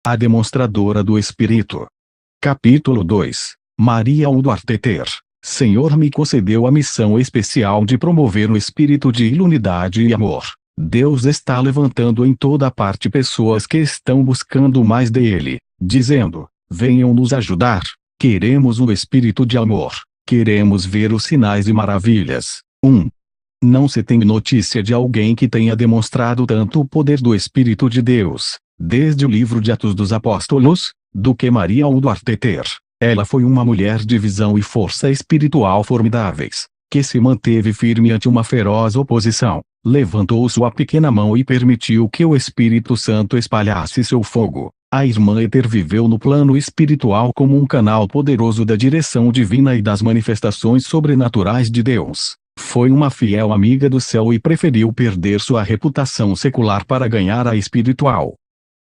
a demonstradora do Espírito. Capítulo 2. Maria Udvarteter. Senhor me concedeu a missão especial de promover o espírito de unidade e amor. Deus está levantando em toda parte pessoas que estão buscando mais dele, dizendo: venham nos ajudar. Queremos o espírito de amor. Queremos ver os sinais e maravilhas. 1. Não se tem notícia de alguém que tenha demonstrado tanto o poder do Espírito de Deus, desde o livro de Atos dos Apóstolos, do que Maria Udvarteter. Ela foi uma mulher de visão e força espiritual formidáveis, que se manteve firme ante uma feroz oposição, levantou sua pequena mão e permitiu que o Espírito Santo espalhasse seu fogo. A irmã Ether viveu no plano espiritual como um canal poderoso da direção divina e das manifestações sobrenaturais de Deus. Foi uma fiel amiga do céu e preferiu perder sua reputação secular para ganhar a espiritual.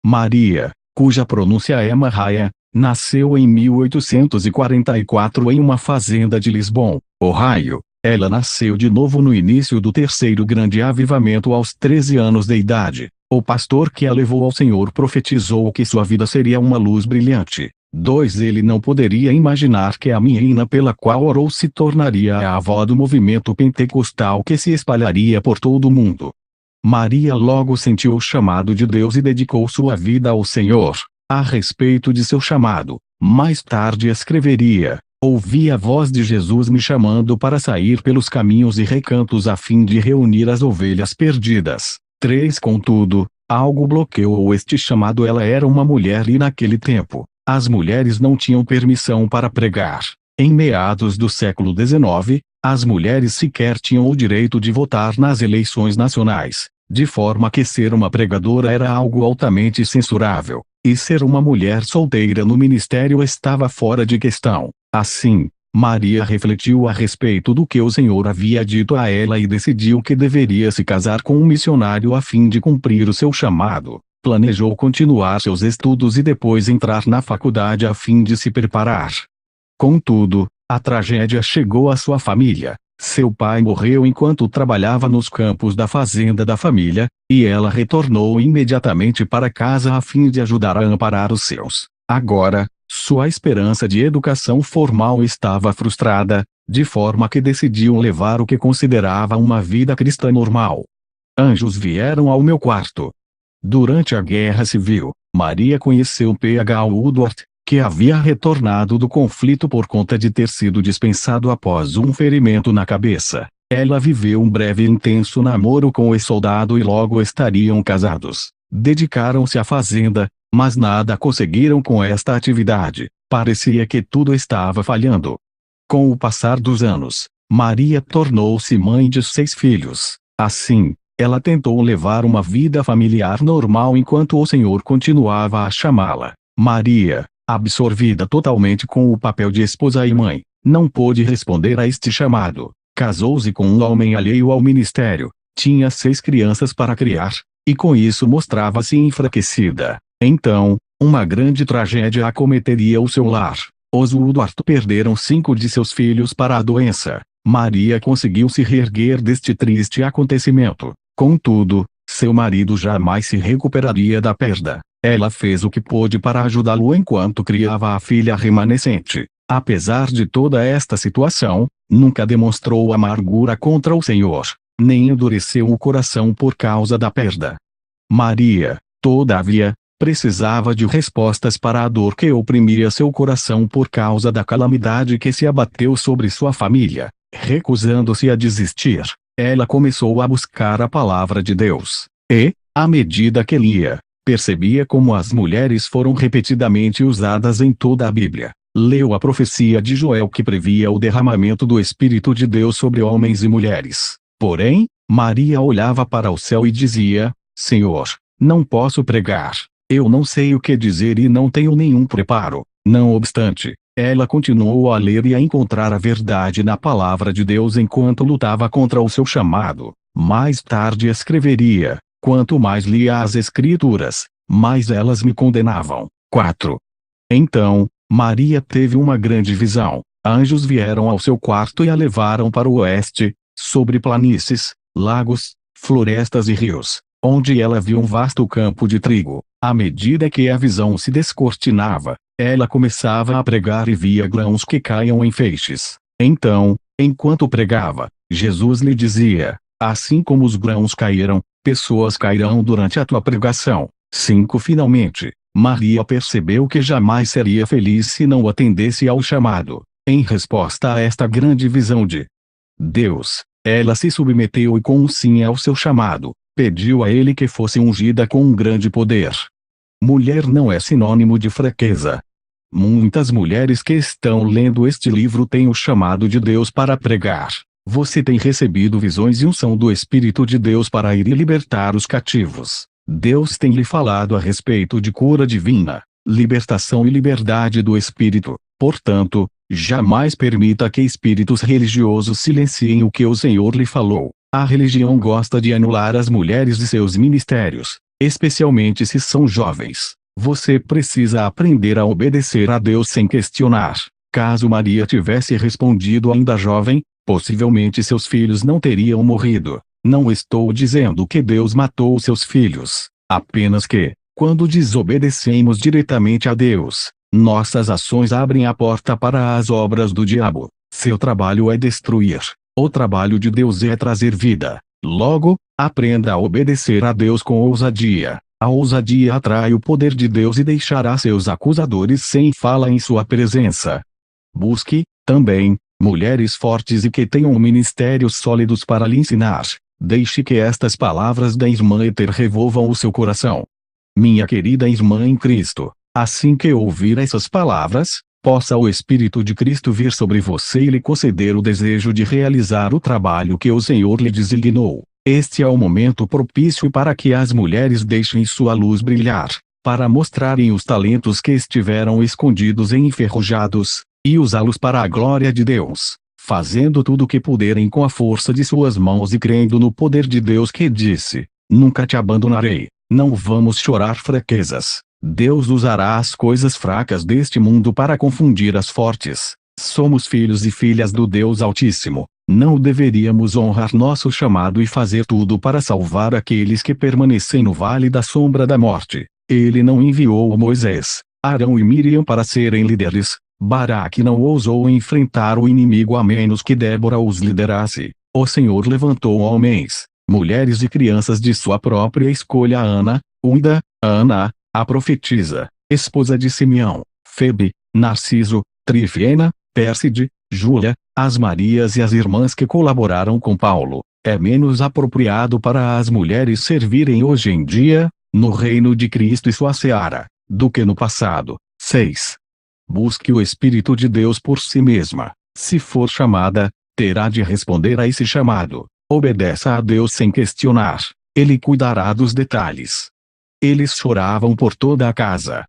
Maria, cuja pronúncia é Mariah, nasceu em 1844 em uma fazenda de Lisbon, Ohio. Ela nasceu de novo no início do terceiro grande avivamento aos 13 anos de idade. O pastor que a levou ao Senhor profetizou que sua vida seria uma luz brilhante. 2. Ele não poderia imaginar que a menina pela qual orou se tornaria a avó do movimento pentecostal que se espalharia por todo o mundo. Maria logo sentiu o chamado de Deus e dedicou sua vida ao Senhor. A respeito de seu chamado, mais tarde escreveria: ouvi a voz de Jesus me chamando para sair pelos caminhos e recantos a fim de reunir as ovelhas perdidas. 3. Contudo, algo bloqueou este chamado. Ela era uma mulher e naquele tempo, as mulheres não tinham permissão para pregar. Em meados do século XIX, as mulheres sequer tinham o direito de votar nas eleições nacionais, de forma que ser uma pregadora era algo altamente censurável, e ser uma mulher solteira no ministério estava fora de questão. Assim, Maria refletiu a respeito do que o Senhor havia dito a ela e decidiu que deveria se casar com um missionário a fim de cumprir o seu chamado. Planejou continuar seus estudos e depois entrar na faculdade a fim de se preparar. Contudo, a tragédia chegou à sua família. Seu pai morreu enquanto trabalhava nos campos da fazenda da família, e ela retornou imediatamente para casa a fim de ajudar a amparar os seus. Agora, sua esperança de educação formal estava frustrada, de forma que decidiu levar o que considerava uma vida cristã normal. Anjos vieram ao meu quarto. Durante a Guerra Civil, Maria conheceu P.H. Woodward, que havia retornado do conflito por conta de ter sido dispensado após um ferimento na cabeça. Ela viveu um breve e intenso namoro com o soldado e logo estariam casados. Dedicaram-se à fazenda, mas nada conseguiram com esta atividade. Parecia que tudo estava falhando. Com o passar dos anos, Maria tornou-se mãe de 6 filhos. Assim, ela tentou levar uma vida familiar normal enquanto o Senhor continuava a chamá-la. Maria, absorvida totalmente com o papel de esposa e mãe, não pôde responder a este chamado. Casou-se com um homem alheio ao ministério, tinha 6 crianças para criar, e com isso mostrava-se enfraquecida. Então, uma grande tragédia acometeria o seu lar. Os Woodward perderam 5 de seus filhos para a doença. Maria conseguiu se reerguer deste triste acontecimento. Contudo, seu marido jamais se recuperaria da perda. Ela fez o que pôde para ajudá-lo enquanto criava a filha remanescente. Apesar de toda esta situação, nunca demonstrou amargura contra o Senhor, nem endureceu o coração por causa da perda. Maria, todavia, precisava de respostas para a dor que oprimia seu coração por causa da calamidade que se abateu sobre sua família. Recusando-se a desistir, ela começou a buscar a palavra de Deus. E, à medida que lia, percebia como as mulheres foram repetidamente usadas em toda a Bíblia. Leu a profecia de Joel que previa o derramamento do Espírito de Deus sobre homens e mulheres. Porém, Maria olhava para o céu e dizia: Senhor, não posso pregar. Eu não sei o que dizer e não tenho nenhum preparo. Não obstante, ela continuou a ler e a encontrar a verdade na palavra de Deus enquanto lutava contra o seu chamado. Mais tarde escreveria: quanto mais lia as Escrituras, mais elas me condenavam. 4. Então, Maria teve uma grande visão. Anjos vieram ao seu quarto e a levaram para o oeste, sobre planícies, lagos, florestas e rios, onde ela viu um vasto campo de trigo. À medida que a visão se descortinava, ela começava a pregar e via grãos que caíam em feixes. Então, enquanto pregava, Jesus lhe dizia: assim como os grãos caíram, pessoas cairão durante a tua pregação. 5. Finalmente, Maria percebeu que jamais seria feliz se não atendesse ao chamado. Em resposta a esta grande visão de Deus, ela se submeteu e com um sim ao seu chamado, pediu a ele que fosse ungida com um grande poder. Mulher não é sinônimo de fraqueza. Muitas mulheres que estão lendo este livro têm o chamado de Deus para pregar. Você tem recebido visões e unção do Espírito de Deus para ir e libertar os cativos. Deus tem lhe falado a respeito de cura divina, libertação e liberdade do Espírito. Portanto, jamais permita que espíritos religiosos silenciem o que o Senhor lhe falou. A religião gosta de anular as mulheres de seus ministérios, especialmente se são jovens. Você precisa aprender a obedecer a Deus sem questionar. Caso Maria tivesse respondido ainda jovem, possivelmente seus filhos não teriam morrido. Não estou dizendo que Deus matou seus filhos, apenas que, quando desobedecemos diretamente a Deus, nossas ações abrem a porta para as obras do diabo. Seu trabalho é destruir. O trabalho de Deus é trazer vida. Logo, aprenda a obedecer a Deus com ousadia. A ousadia atrai o poder de Deus e deixará seus acusadores sem fala em sua presença. Busque, também, mulheres fortes e que tenham ministérios sólidos para lhe ensinar. Deixe que estas palavras da irmã Ether revolvam o seu coração. Minha querida irmã em Cristo, assim que ouvir essas palavras, possa o Espírito de Cristo vir sobre você e lhe conceder o desejo de realizar o trabalho que o Senhor lhe designou. Este é o momento propício para que as mulheres deixem sua luz brilhar, para mostrarem os talentos que estiveram escondidos e enferrujados, e usá-los para a glória de Deus, fazendo tudo o que puderem com a força de suas mãos e crendo no poder de Deus que disse: nunca te abandonarei. Não vamos chorar fraquezas. Deus usará as coisas fracas deste mundo para confundir as fortes. Somos filhos e filhas do Deus Altíssimo. Não deveríamos honrar nosso chamado e fazer tudo para salvar aqueles que permanecem no vale da sombra da morte. Ele não enviou Moisés, Arão e Miriam para serem líderes. Baraque não ousou enfrentar o inimigo a menos que Débora os liderasse. O Senhor levantou homens, mulheres e crianças de sua própria escolha: Ana, Uida, Ana, a profetisa, esposa de Simeão, Febe, Narciso, Trifena, Pérside, Júlia, as Marias e as irmãs que colaboraram com Paulo. É menos apropriado para as mulheres servirem hoje em dia, no reino de Cristo e sua seara, do que no passado. 6. Busque o Espírito de Deus por si mesma. Se for chamada, terá de responder a esse chamado. Obedeça a Deus sem questionar. Ele cuidará dos detalhes. Eles choravam por toda a casa.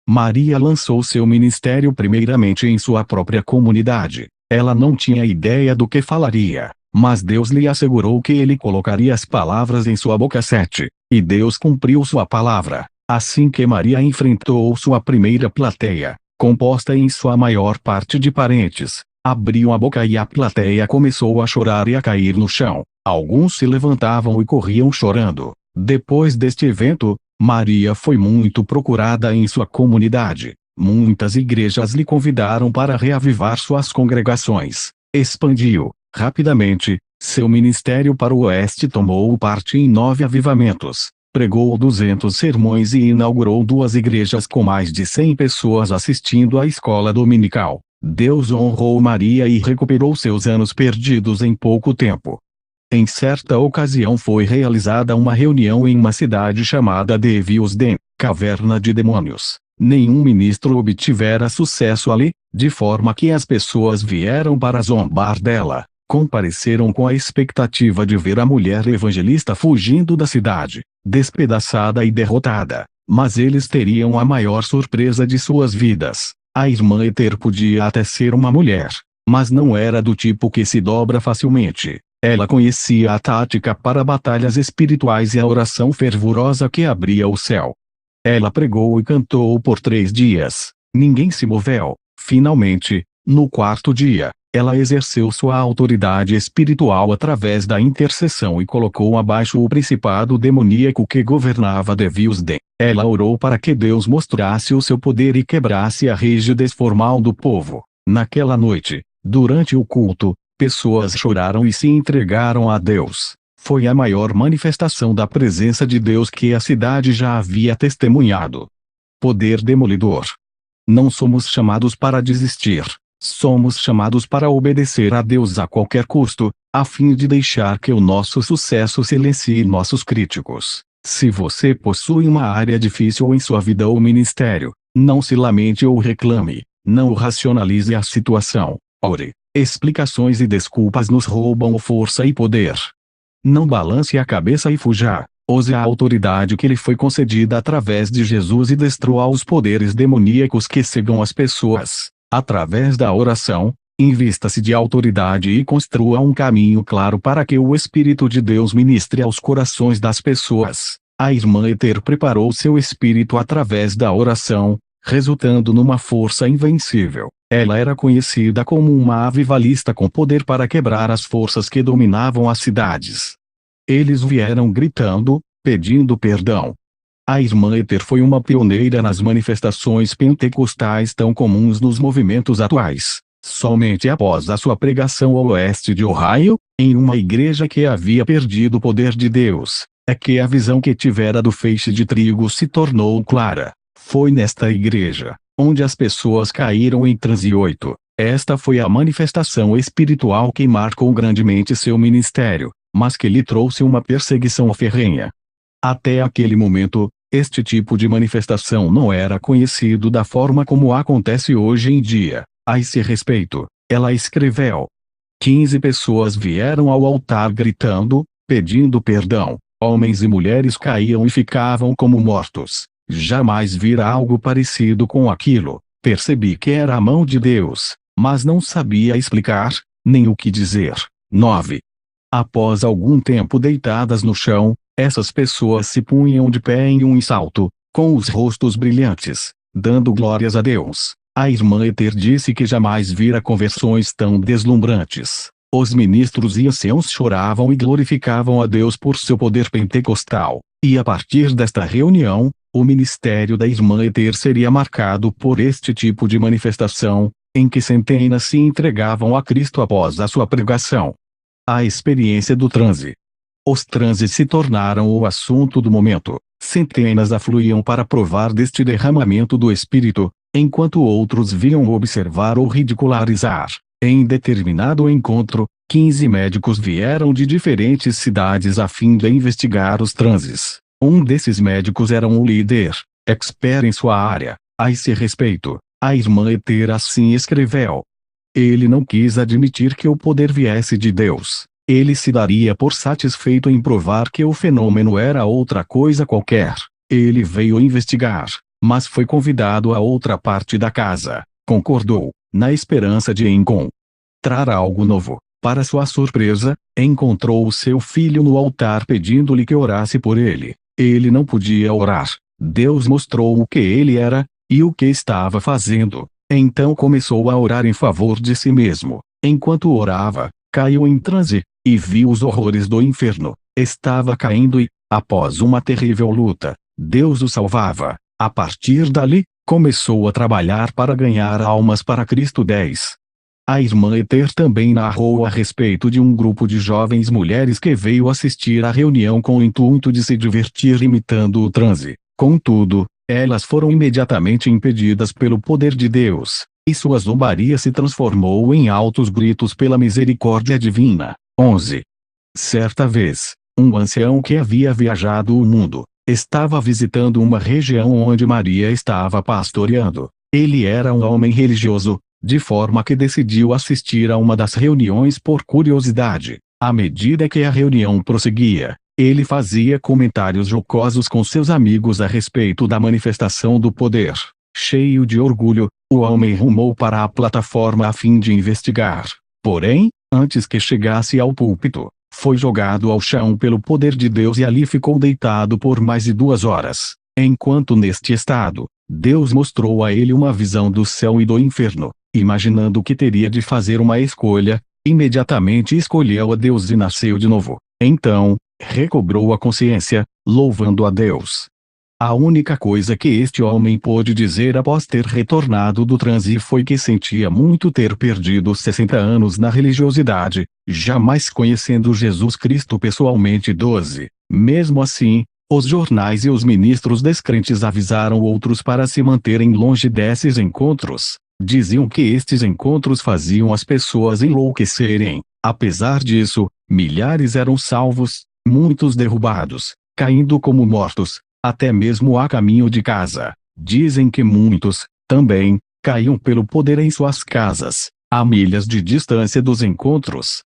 Maria lançou seu ministério primeiramente em sua própria comunidade. Ela não tinha ideia do que falaria, mas Deus lhe assegurou que ele colocaria as palavras em sua boca. 7. E Deus cumpriu sua palavra. Assim que Maria enfrentou sua primeira plateia, composta em sua maior parte de parentes, abriu a boca e a plateia começou a chorar e a cair no chão. Alguns se levantavam e corriam chorando. Depois deste evento, Maria foi muito procurada em sua comunidade. Muitas igrejas lhe convidaram para reavivar suas congregações. Expandiu, rapidamente, seu ministério para o oeste. Tomou parte em 9 avivamentos. Pregou 200 sermões e inaugurou 2 igrejas com mais de 100 pessoas assistindo à escola dominical. Deus honrou Maria e recuperou seus anos perdidos em pouco tempo. Em certa ocasião foi realizada uma reunião em uma cidade chamada Devilsden, caverna de demônios. Nenhum ministro obtivera sucesso ali, de forma que as pessoas vieram para zombar dela. Compareceram com a expectativa de ver a mulher evangelista fugindo da cidade, despedaçada e derrotada. Mas eles teriam a maior surpresa de suas vidas. A irmã Ether podia até ser uma mulher, mas não era do tipo que se dobra facilmente. Ela conhecia a tática para batalhas espirituais e a oração fervorosa que abria o céu. Ela pregou e cantou por 3 dias. Ninguém se moveu. Finalmente, no 4º dia, Ela exerceu sua autoridade espiritual através da intercessão e colocou abaixo o principado demoníaco que governava Devilsden. Ela orou para que Deus mostrasse o seu poder e quebrasse a rigidez formal do povo. Naquela noite, durante o culto, pessoas choraram e se entregaram a Deus. Foi a maior manifestação da presença de Deus que a cidade já havia testemunhado. Poder demolidor. Não somos chamados para desistir. Somos chamados para obedecer a Deus a qualquer custo, a fim de deixar que o nosso sucesso silencie nossos críticos. Se você possui uma área difícil em sua vida ou ministério, não se lamente ou reclame, não racionalize a situação. Ore. Explicações e desculpas nos roubam força e poder. Não balance a cabeça e fuja. Use a autoridade que lhe foi concedida através de Jesus e destrua os poderes demoníacos que cegam as pessoas. Através da oração, invista-se de autoridade e construa um caminho claro para que o Espírito de Deus ministre aos corações das pessoas. A irmã Ether preparou seu espírito através da oração, resultando numa força invencível. Ela era conhecida como uma avivalista com poder para quebrar as forças que dominavam as cidades. Eles vieram gritando, pedindo perdão. A irmã Ether foi uma pioneira nas manifestações pentecostais tão comuns nos movimentos atuais. Somente após a sua pregação ao oeste de Ohio, em uma igreja que havia perdido o poder de Deus, é que a visão que tivera do feixe de trigo se tornou clara. Foi nesta igreja, onde as pessoas caíram em transe. 8. Esta foi a manifestação espiritual que marcou grandemente seu ministério, mas que lhe trouxe uma perseguição ferrenha. Até aquele momento, este tipo de manifestação não era conhecido da forma como acontece hoje em dia. A esse respeito, ela escreveu: 15 pessoas vieram ao altar gritando, pedindo perdão. Homens e mulheres caíam e ficavam como mortos. Jamais vira algo parecido com aquilo. Percebi que era a mão de Deus, mas não sabia explicar, nem o que dizer. 9. Após algum tempo deitadas no chão, essas pessoas se punham de pé em um salto, com os rostos brilhantes, dando glórias a Deus. A irmã Ether disse que jamais vira conversões tão deslumbrantes. Os ministros e anciãos choravam e glorificavam a Deus por seu poder pentecostal, e a partir desta reunião, o ministério da irmã Ether seria marcado por este tipo de manifestação, em que centenas se entregavam a Cristo após a sua pregação. A experiência do transe. Os transes se tornaram o assunto do momento. Centenas afluíam para provar deste derramamento do Espírito, enquanto outros vinham observar ou ridicularizar. Em determinado encontro, 15 médicos vieram de diferentes cidades a fim de investigar os transes. Um desses médicos era um líder, expert em sua área. A esse respeito, a irmã Ether assim escreveu: ele não quis admitir que o poder viesse de Deus. Ele se daria por satisfeito em provar que o fenômeno era outra coisa qualquer. Ele veio investigar, mas foi convidado a outra parte da casa. Concordou, na esperança de encontrar algo novo. Para sua surpresa, encontrou o seu filho no altar pedindo-lhe que orasse por ele. Ele não podia orar. Deus mostrou o que ele era, e o que estava fazendo. Então começou a orar em favor de si mesmo. Enquanto orava, caiu em transe, e viu os horrores do inferno. Estava caindo e, após uma terrível luta, Deus o salvava. A partir dali, começou a trabalhar para ganhar almas para Cristo. 10. A irmã Ether também narrou a respeito de um grupo de jovens mulheres que veio assistir à reunião com o intuito de se divertir imitando o transe. Contudo, elas foram imediatamente impedidas pelo poder de Deus, e sua zombaria se transformou em altos gritos pela misericórdia divina. 11. Certa vez, um ancião que havia viajado o mundo, estava visitando uma região onde Maria estava pastoreando. Ele era um homem religioso, de forma que decidiu assistir a uma das reuniões por curiosidade. À medida que a reunião prosseguia, ele fazia comentários jocosos com seus amigos a respeito da manifestação do poder. Cheio de orgulho, o homem rumou para a plataforma a fim de investigar. Porém, antes que chegasse ao púlpito, foi jogado ao chão pelo poder de Deus e ali ficou deitado por mais de 2 horas. Enquanto neste estado, Deus mostrou a ele uma visão do céu e do inferno. Imaginando que teria de fazer uma escolha, imediatamente escolheu a Deus e nasceu de novo. Então, recobrou a consciência, louvando a Deus. A única coisa que este homem pôde dizer após ter retornado do transe foi que sentia muito ter perdido 60 anos na religiosidade, jamais conhecendo Jesus Cristo pessoalmente. 12. Mesmo assim, os jornais e os ministros descrentes avisaram outros para se manterem longe desses encontros. Diziam que estes encontros faziam as pessoas enlouquecerem. Apesar disso, milhares eram salvos, muitos derrubados, caindo como mortos, até mesmo a caminho de casa. Dizem que muitos, também, caíam pelo poder em suas casas, a milhas de distância dos encontros.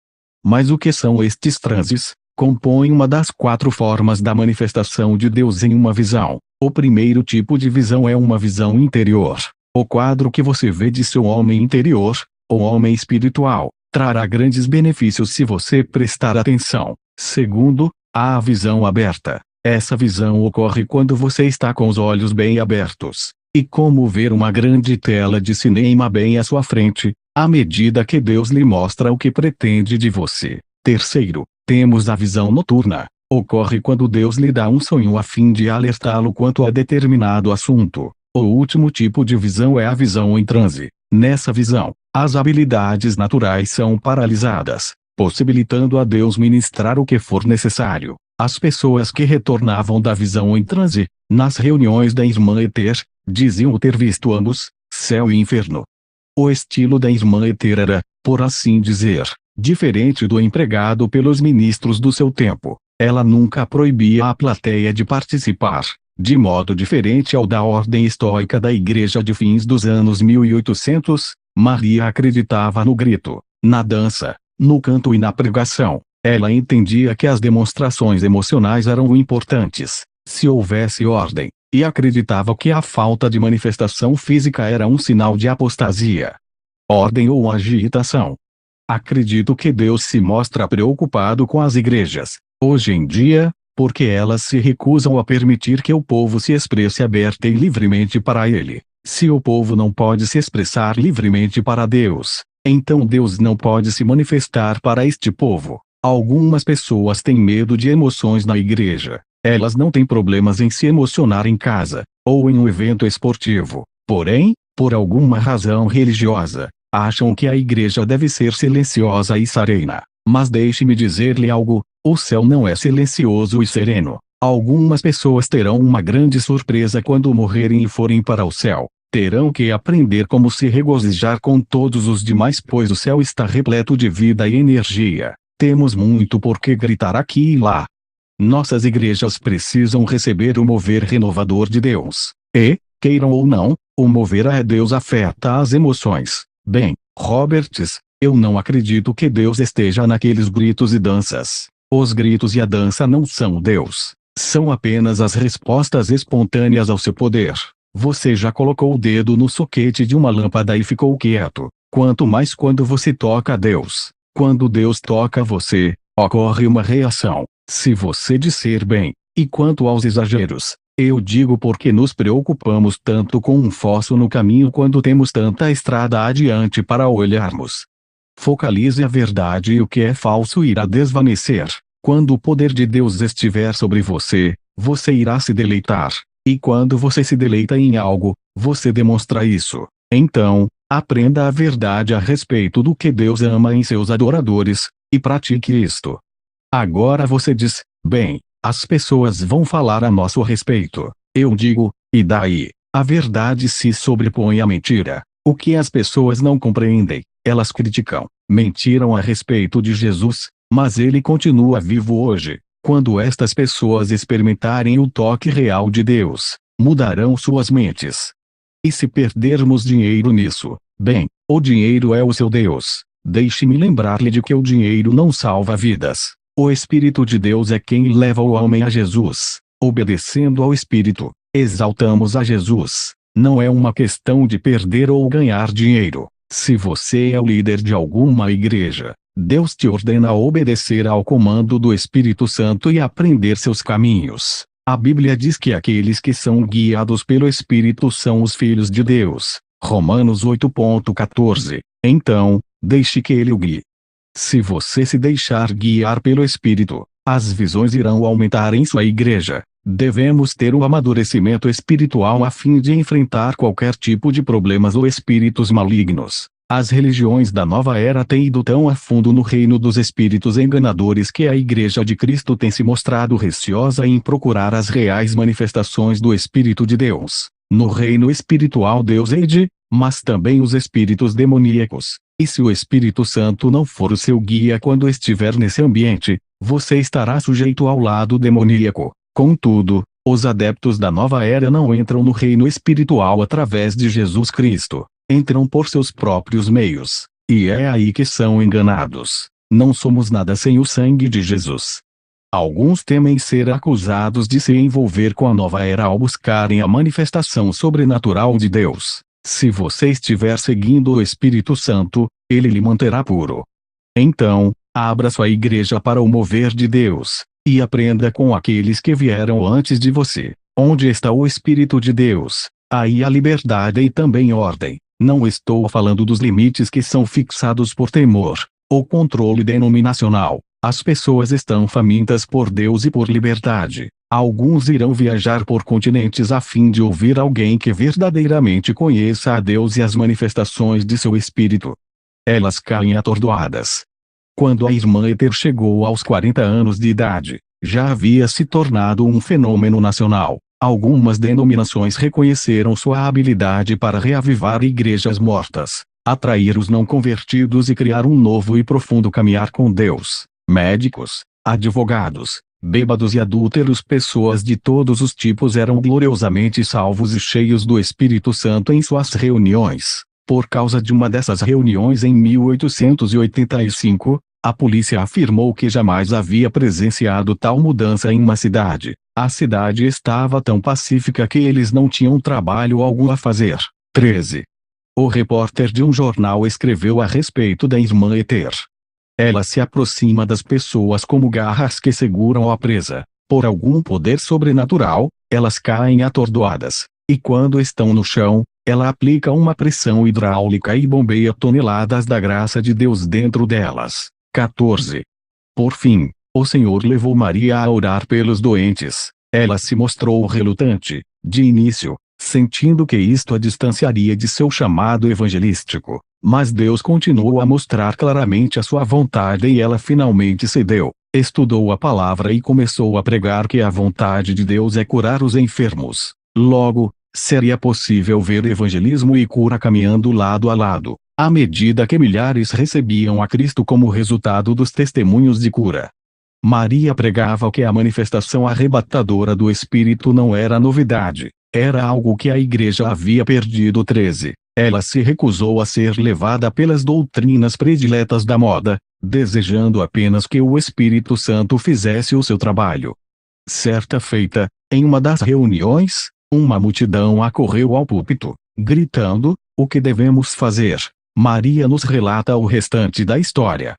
Mas o que são estes transes? Compõem uma das 4 formas da manifestação de Deus em uma visão. O primeiro tipo de visão é uma visão interior. O quadro que você vê de seu homem interior, o homem espiritual, trará grandes benefícios se você prestar atenção. Segundo, há a visão aberta. Essa visão ocorre quando você está com os olhos bem abertos, e como ver uma grande tela de cinema bem à sua frente, à medida que Deus lhe mostra o que pretende de você. Terceiro, temos a visão noturna. Ocorre quando Deus lhe dá um sonho a fim de alertá-lo quanto a determinado assunto. O último tipo de visão é a visão em transe. Nessa visão, as habilidades naturais são paralisadas, possibilitando a Deus ministrar o que for necessário. As pessoas que retornavam da visão em transe, nas reuniões da irmã Ether, diziam ter visto ambos, céu e inferno. O estilo da irmã Ether era, por assim dizer, diferente do empregado pelos ministros do seu tempo. Ela nunca proibia a plateia de participar, de modo diferente ao da ordem estoica da igreja de fins dos anos 1800. Maria acreditava no grito, na dança, no canto e na pregação. Ela entendia que as demonstrações emocionais eram importantes, se houvesse ordem, e acreditava que a falta de manifestação física era um sinal de apostasia. Ordem ou agitação. Acredito que Deus se mostra preocupado com as igrejas, hoje em dia, porque elas se recusam a permitir que o povo se expresse aberta e livremente para Ele. Se o povo não pode se expressar livremente para Deus, então Deus não pode se manifestar para este povo. Algumas pessoas têm medo de emoções na igreja. Elas não têm problemas em se emocionar em casa, ou em um evento esportivo. Porém, por alguma razão religiosa, acham que a igreja deve ser silenciosa e serena. Mas deixe-me dizer-lhe algo, o céu não é silencioso e sereno. Algumas pessoas terão uma grande surpresa quando morrerem e forem para o céu. Terão que aprender como se regozijar com todos os demais, pois o céu está repleto de vida e energia. Temos muito por que gritar aqui e lá. Nossas igrejas precisam receber o mover renovador de Deus. E, queiram ou não, o mover a Deus afeta as emoções. Bem, Roberts, eu não acredito que Deus esteja naqueles gritos e danças. Os gritos e a dança não são Deus. São apenas as respostas espontâneas ao seu poder. Você já colocou o dedo no soquete de uma lâmpada e ficou quieto. Quanto mais quando você toca a Deus. Quando Deus toca você, ocorre uma reação. Se você disser bem, e quanto aos exageros, eu digo porque nos preocupamos tanto com um fosso no caminho quando temos tanta estrada adiante para olharmos. Focalize a verdade e o que é falso irá desvanecer. Quando o poder de Deus estiver sobre você, você irá se deleitar. E quando você se deleita em algo, você demonstra isso. Então, aprenda a verdade a respeito do que Deus ama em seus adoradores, e pratique isto. Agora você diz, bem, as pessoas vão falar a nosso respeito. Eu digo, e daí? A verdade se sobrepõe à mentira. O que as pessoas não compreendem, elas criticam. Mentiram a respeito de Jesus, mas ele continua vivo hoje. Quando estas pessoas experimentarem o toque real de Deus, mudarão suas mentes. E se perdermos dinheiro nisso, bem, o dinheiro é o seu Deus. Deixe-me lembrar-lhe de que o dinheiro não salva vidas. O Espírito de Deus é quem leva o homem a Jesus. Obedecendo ao Espírito, exaltamos a Jesus. Não é uma questão de perder ou ganhar dinheiro. Se você é o líder de alguma igreja, Deus te ordena a obedecer ao comando do Espírito Santo e aprender seus caminhos. A Bíblia diz que aqueles que são guiados pelo Espírito são os filhos de Deus. Romanos 8,14. Então, deixe que ele o guie. Se você se deixar guiar pelo Espírito, as visões irão aumentar em sua igreja. Devemos ter um amadurecimento espiritual a fim de enfrentar qualquer tipo de problemas ou espíritos malignos. As religiões da nova era têm ido tão a fundo no reino dos espíritos enganadores que a Igreja de Cristo tem se mostrado receosa em procurar as reais manifestações do Espírito de Deus. No reino espiritual Deus hede, mas também os espíritos demoníacos. E se o Espírito Santo não for o seu guia quando estiver nesse ambiente, você estará sujeito ao lado demoníaco. Contudo, os adeptos da nova era não entram no reino espiritual através de Jesus Cristo. Entram por seus próprios meios. E é aí que são enganados. Não somos nada sem o sangue de Jesus. Alguns temem ser acusados de se envolver com a nova era ao buscarem a manifestação sobrenatural de Deus. Se você estiver seguindo o Espírito Santo, ele lhe manterá puro. Então, abra sua igreja para o mover de Deus, e aprenda com aqueles que vieram antes de você. Onde está o Espírito de Deus, aí há liberdade e também ordem. Não estou falando dos limites que são fixados por temor, ou controle denominacional. As pessoas estão famintas por Deus e por liberdade. Alguns irão viajar por continentes a fim de ouvir alguém que verdadeiramente conheça a Deus e as manifestações de seu Espírito. Elas caem atordoadas. Quando a irmã Ether chegou aos 40 anos de idade, já havia se tornado um fenômeno nacional. Algumas denominações reconheceram sua habilidade para reavivar igrejas mortas, atrair os não convertidos e criar um novo e profundo caminhar com Deus. Médicos, advogados, bêbados e adúlteros, pessoas de todos os tipos eram gloriosamente salvos e cheios do Espírito Santo em suas reuniões. Por causa de uma dessas reuniões em 1885, a polícia afirmou que jamais havia presenciado tal mudança em uma cidade. A cidade estava tão pacífica que eles não tinham trabalho algum a fazer. 13. O repórter de um jornal escreveu a respeito da irmã Ether. Ela se aproxima das pessoas como garras que seguram a presa. Por algum poder sobrenatural, elas caem atordoadas. E quando estão no chão, ela aplica uma pressão hidráulica e bombeia toneladas da graça de Deus dentro delas. 14. Por fim, o Senhor levou Maria a orar pelos doentes. Ela se mostrou relutante, de início, sentindo que isto a distanciaria de seu chamado evangelístico. Mas Deus continuou a mostrar claramente a sua vontade e ela finalmente cedeu. Estudou a palavra e começou a pregar que a vontade de Deus é curar os enfermos. Logo, seria possível ver evangelismo e cura caminhando lado a lado, à medida que milhares recebiam a Cristo como resultado dos testemunhos de cura. Maria pregava que a manifestação arrebatadora do Espírito não era novidade, era algo que a igreja havia perdido. 13. Ela se recusou a ser levada pelas doutrinas prediletas da moda, desejando apenas que o Espírito Santo fizesse o seu trabalho. Certa feita, em uma das reuniões, uma multidão acorreu ao púlpito, gritando: "O que devemos fazer?" Maria nos relata o restante da história.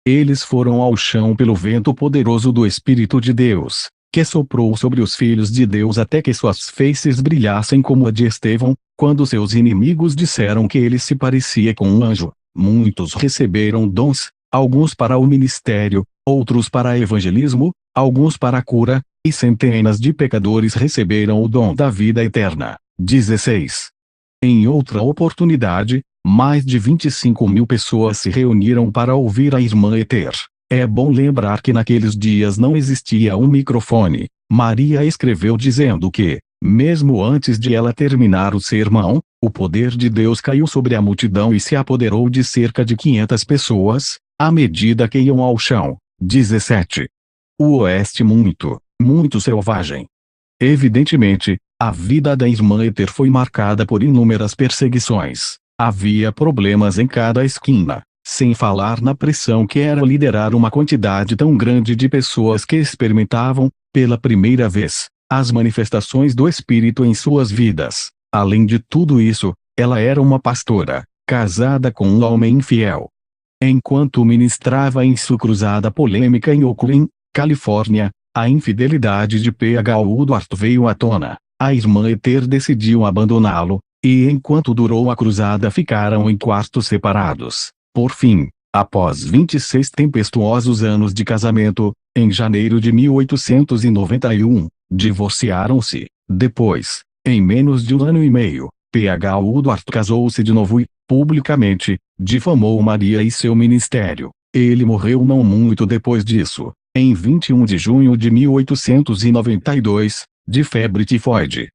Eles foram ao chão pelo vento poderoso do Espírito de Deus, que soprou sobre os filhos de Deus até que suas faces brilhassem como a de Estevão, quando seus inimigos disseram que ele se parecia com um anjo. Muitos receberam dons, alguns para o ministério, outros para evangelismo, alguns para a cura, e centenas de pecadores receberam o dom da vida eterna. 16. Em outra oportunidade, mais de 25.000 pessoas se reuniram para ouvir a irmã Ether. É bom lembrar que naqueles dias não existia um microfone. Maria escreveu dizendo que, mesmo antes de ela terminar o sermão, o poder de Deus caiu sobre a multidão e se apoderou de cerca de 500 pessoas, à medida que iam ao chão. 17. O oeste muito selvagem. Evidentemente, a vida da irmã Ether foi marcada por inúmeras perseguições. Havia problemas em cada esquina, sem falar na pressão que era liderar uma quantidade tão grande de pessoas que experimentavam, pela primeira vez, as manifestações do Espírito em suas vidas. Além de tudo isso, ela era uma pastora, casada com um homem infiel. Enquanto ministrava em sua cruzada polêmica em Oakland, Califórnia, a infidelidade de P.H. Woodward veio à tona. A irmã Ether decidiu abandoná-lo, e enquanto durou a cruzada ficaram em quartos separados. Por fim, após 26 tempestuosos anos de casamento, em janeiro de 1891, divorciaram-se. Depois, em menos de um ano e meio, P.H. Woodward casou-se de novo e, publicamente, difamou Maria e seu ministério. Ele morreu não muito depois disso, em 21 de junho de 1892, de febre tifoide.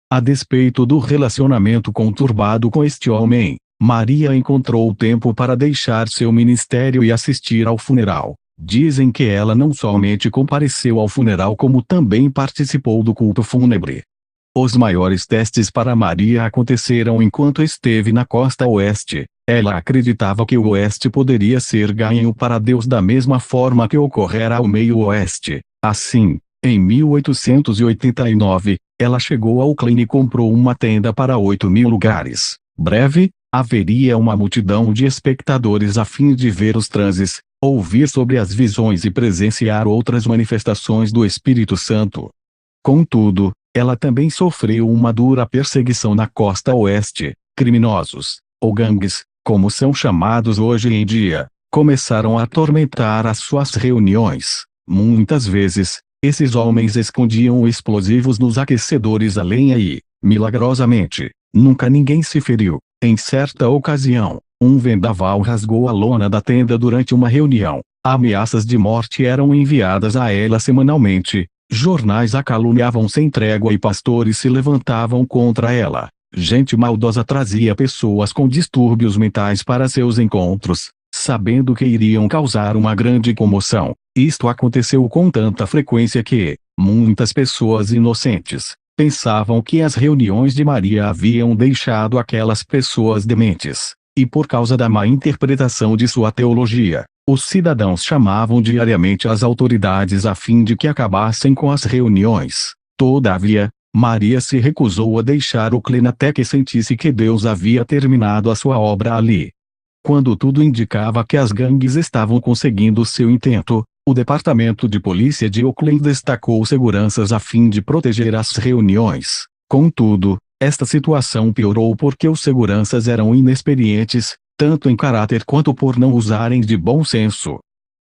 A despeito do relacionamento conturbado com este homem, Maria encontrou tempo para deixar seu ministério e assistir ao funeral. Dizem que ela não somente compareceu ao funeral como também participou do culto fúnebre. Os maiores testes para Maria aconteceram enquanto esteve na costa oeste. Ela acreditava que o oeste poderia ser ganho para Deus da mesma forma que ocorrera ao meio-oeste. Assim, em 1889, ela chegou a Oakland e comprou uma tenda para 8.000 lugares. Breve, haveria uma multidão de espectadores a fim de ver os transes, ouvir sobre as visões e presenciar outras manifestações do Espírito Santo. Contudo, ela também sofreu uma dura perseguição na costa oeste. Criminosos, ou gangues, como são chamados hoje em dia, começaram a atormentar as suas reuniões. Muitas vezes, esses homens escondiam explosivos nos aquecedores a lenha e, milagrosamente, nunca ninguém se feriu. Em certa ocasião, um vendaval rasgou a lona da tenda durante uma reunião. Ameaças de morte eram enviadas a ela semanalmente. Jornais a caluniavam sem trégua e pastores se levantavam contra ela. Gente maldosa trazia pessoas com distúrbios mentais para seus encontros, sabendo que iriam causar uma grande comoção. Isto aconteceu com tanta frequência que, muitas pessoas inocentes, pensavam que as reuniões de Maria haviam deixado aquelas pessoas dementes, e por causa da má interpretação de sua teologia, os cidadãos chamavam diariamente as autoridades a fim de que acabassem com as reuniões. Todavia, Maria se recusou a deixar Oakland até que sentisse que Deus havia terminado a sua obra ali. Quando tudo indicava que as gangues estavam conseguindo seu intento, o Departamento de Polícia de Oakland destacou seguranças a fim de proteger as reuniões. Contudo, esta situação piorou porque os seguranças eram inexperientes, tanto em caráter quanto por não usarem de bom senso.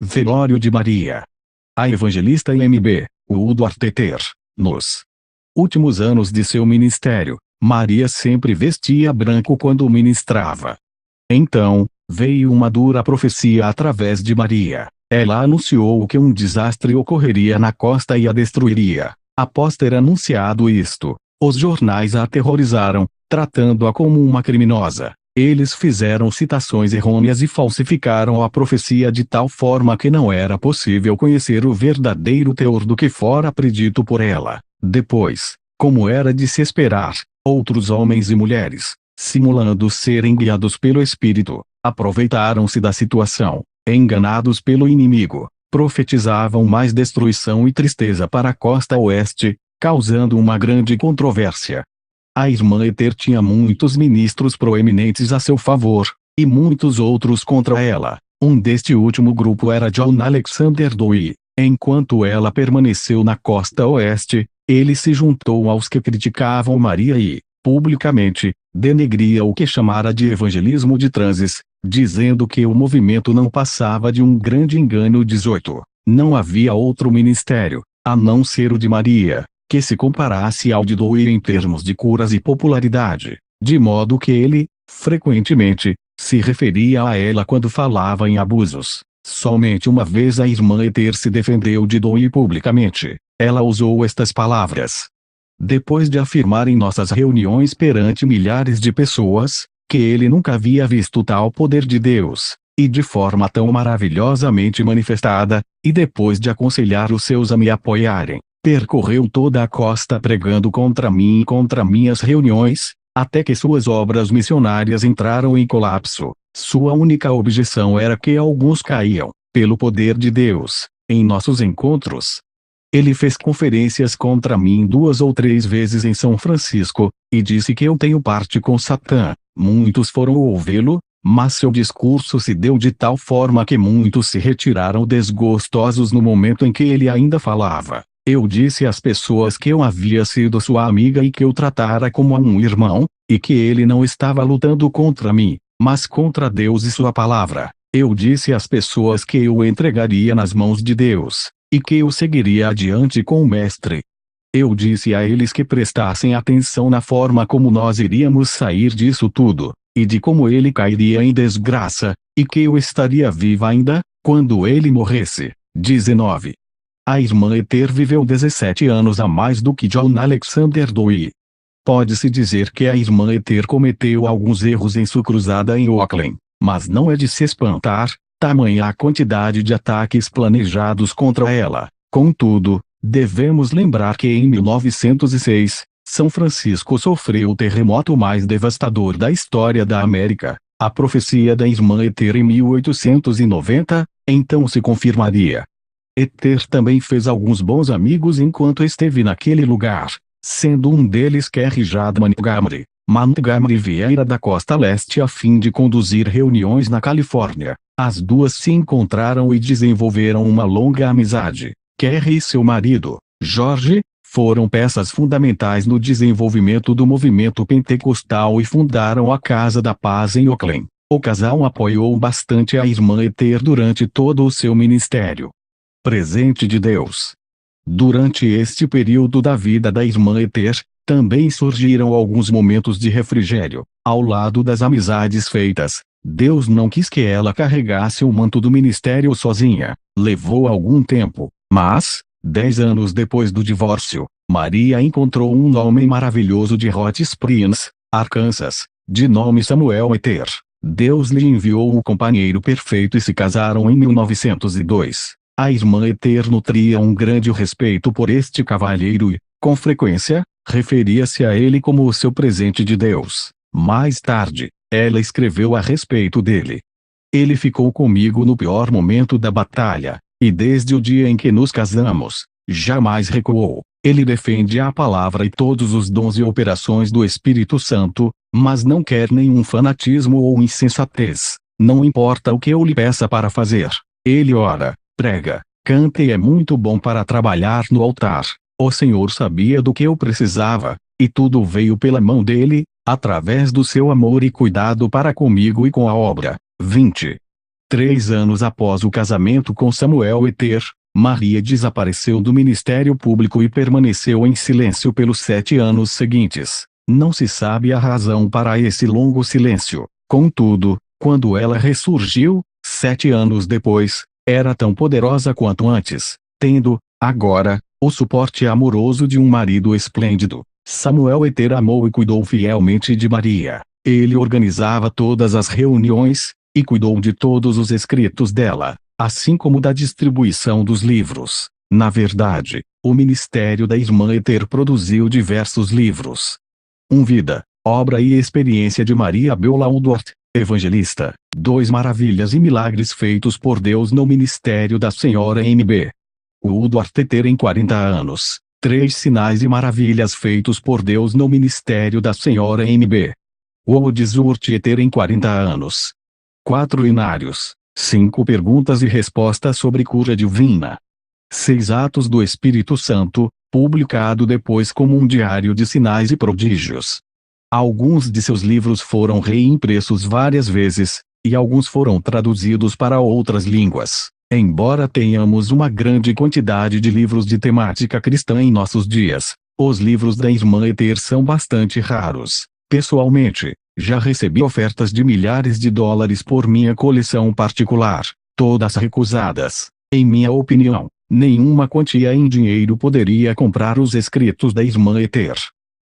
Velório de Maria. A evangelista M.B. Woodward Teter. Nos últimos anos de seu ministério, Maria sempre vestia branco quando ministrava. Então, veio uma dura profecia através de Maria. Ela anunciou que um desastre ocorreria na costa e a destruiria. Após ter anunciado isto, os jornais a aterrorizaram, tratando-a como uma criminosa. Eles fizeram citações errôneas e falsificaram a profecia de tal forma que não era possível conhecer o verdadeiro teor do que fora predito por ela. Depois, como era de se esperar, outros homens e mulheres, simulando serem guiados pelo Espírito, aproveitaram-se da situação. Enganados pelo inimigo, profetizavam mais destruição e tristeza para a costa oeste, causando uma grande controvérsia. A irmã Ether tinha muitos ministros proeminentes a seu favor, e muitos outros contra ela. Um deste último grupo era John Alexander Dowie. Enquanto ela permaneceu na costa oeste, ele se juntou aos que criticavam Maria e, publicamente, denegria o que chamara de evangelismo de transes, dizendo que o movimento não passava de um grande engano. 18. Não havia outro ministério, a não ser o de Maria, que se comparasse ao de Dowie em termos de curas e popularidade, de modo que ele, frequentemente, se referia a ela quando falava em abusos. Somente uma vez a irmã Ether se defendeu de Dowie publicamente. Ela usou estas palavras. Depois de afirmar em nossas reuniões perante milhares de pessoas, que ele nunca havia visto tal poder de Deus, e de forma tão maravilhosamente manifestada, e depois de aconselhar os seus a me apoiarem, percorreu toda a costa pregando contra mim e contra minhas reuniões, até que suas obras missionárias entraram em colapso. Sua única objeção era que alguns caíam, pelo poder de Deus, em nossos encontros. Ele fez conferências contra mim 2 ou 3 vezes em São Francisco, e disse que eu tenho parte com Satã. Muitos foram ouvi-lo, mas seu discurso se deu de tal forma que muitos se retiraram desgostosos no momento em que ele ainda falava. Eu disse às pessoas que eu havia sido sua amiga e que eu tratara como a um irmão, e que ele não estava lutando contra mim, mas contra Deus e sua palavra. Eu disse às pessoas que eu o entregaria nas mãos de Deus, e que eu seguiria adiante com o Mestre. Eu disse a eles que prestassem atenção na forma como nós iríamos sair disso tudo, e de como ele cairia em desgraça, e que eu estaria viva ainda, quando ele morresse. 19. A irmã Ether viveu 17 anos a mais do que John Alexander Dowie. Pode-se dizer que a irmã Ether cometeu alguns erros em sua cruzada em Oakland, mas não é de se espantar, tamanha a quantidade de ataques planejados contra ela. Contudo, devemos lembrar que em 1906, São Francisco sofreu o terremoto mais devastador da história da América. A profecia da irmã Ether em 1890, então se confirmaria. Ether também fez alguns bons amigos enquanto esteve naquele lugar, sendo um deles Kerry Jade Montgomery. Montgomery viera da costa leste a fim de conduzir reuniões na Califórnia. As duas se encontraram e desenvolveram uma longa amizade. Kerry e seu marido, George, foram peças fundamentais no desenvolvimento do movimento pentecostal e fundaram a Casa da Paz em Oakland. O casal apoiou bastante a irmã Ether durante todo o seu ministério. Presente de Deus. Durante este período da vida da irmã Ether, também surgiram alguns momentos de refrigério. Ao lado das amizades feitas, Deus não quis que ela carregasse o manto do ministério sozinha. Levou algum tempo, mas, 10 anos depois do divórcio, Maria encontrou um homem maravilhoso de Hot Springs, Arkansas, de nome Samuel Ether. Deus lhe enviou o companheiro perfeito e se casaram em 1902. A irmã Ether nutria um grande respeito por este cavalheiro e, com frequência, referia-se a ele como o seu presente de Deus. Mais tarde, ela escreveu a respeito dele. Ele ficou comigo no pior momento da batalha, e desde o dia em que nos casamos, jamais recuou. Ele defende a palavra e todos os dons e operações do Espírito Santo, mas não quer nenhum fanatismo ou insensatez. Não importa o que eu lhe peça para fazer. Ele ora, prega, canta e é muito bom para trabalhar no altar. O Senhor sabia do que eu precisava, e tudo veio pela mão dele, através do seu amor e cuidado para comigo e com a obra. 20. 3 anos após o casamento com Samuel Ether, Maria desapareceu do ministério público e permaneceu em silêncio pelos 7 anos seguintes. Não se sabe a razão para esse longo silêncio. Contudo, quando ela ressurgiu, 7 anos depois, era tão poderosa quanto antes, tendo, agora, o suporte amoroso de um marido esplêndido. Samuel Ether amou e cuidou fielmente de Maria. Ele organizava todas as reuniões, e cuidou de todos os escritos dela, assim como da distribuição dos livros. Na verdade, o ministério da irmã Ether produziu diversos livros. Vida, obra e experiência de Maria Beulah Woodworth, evangelista. 2 Maravilhas e milagres feitos por Deus no ministério da Senhora M.B. Woodworth Ether em 40 anos. 3 sinais e maravilhas feitos por Deus no ministério da Senhora M.B. Woodworth Ether em 40 anos. 4 inários. 5 perguntas e respostas sobre cura divina. 6 Atos do Espírito Santo, publicado depois como um diário de sinais e prodígios. Alguns de seus livros foram reimpressos várias vezes, e alguns foram traduzidos para outras línguas. Embora tenhamos uma grande quantidade de livros de temática cristã em nossos dias, os livros da irmã Ether são bastante raros. Pessoalmente, já recebi ofertas de milhares de dólares por minha coleção particular, todas recusadas. Em minha opinião, nenhuma quantia em dinheiro poderia comprar os escritos da irmã Ether.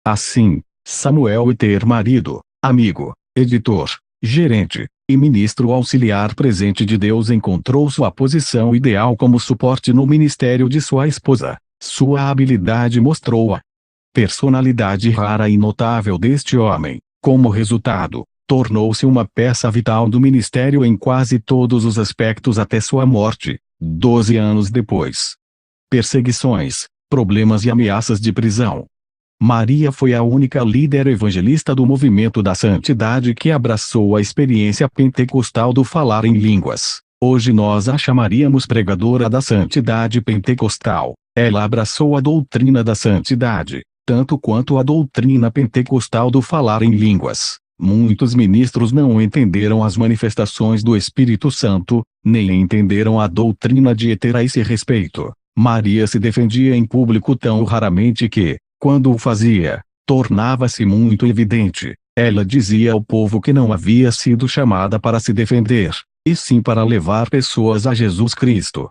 Assim, Samuel Ether, marido, amigo, editor, gerente e ministro auxiliar presente de Deus, encontrou sua posição ideal como suporte no ministério de sua esposa. Sua habilidade mostrou a personalidade rara e notável deste homem. Como resultado, tornou-se uma peça vital do ministério em quase todos os aspectos até sua morte, 12 anos depois. Perseguições, problemas e ameaças de prisão. Maria foi a única líder evangelista do movimento da santidade que abraçou a experiência pentecostal do falar em línguas. Hoje nós a chamaríamos pregadora da santidade pentecostal. Ela abraçou a doutrina da santidade, tanto quanto a doutrina pentecostal do falar em línguas. Muitos ministros não entenderam as manifestações do Espírito Santo, nem entenderam a doutrina de ET a esse respeito. Maria se defendia em público tão raramente que, quando o fazia, tornava-se muito evidente. Ela dizia ao povo que não havia sido chamada para se defender, e sim para levar pessoas a Jesus Cristo.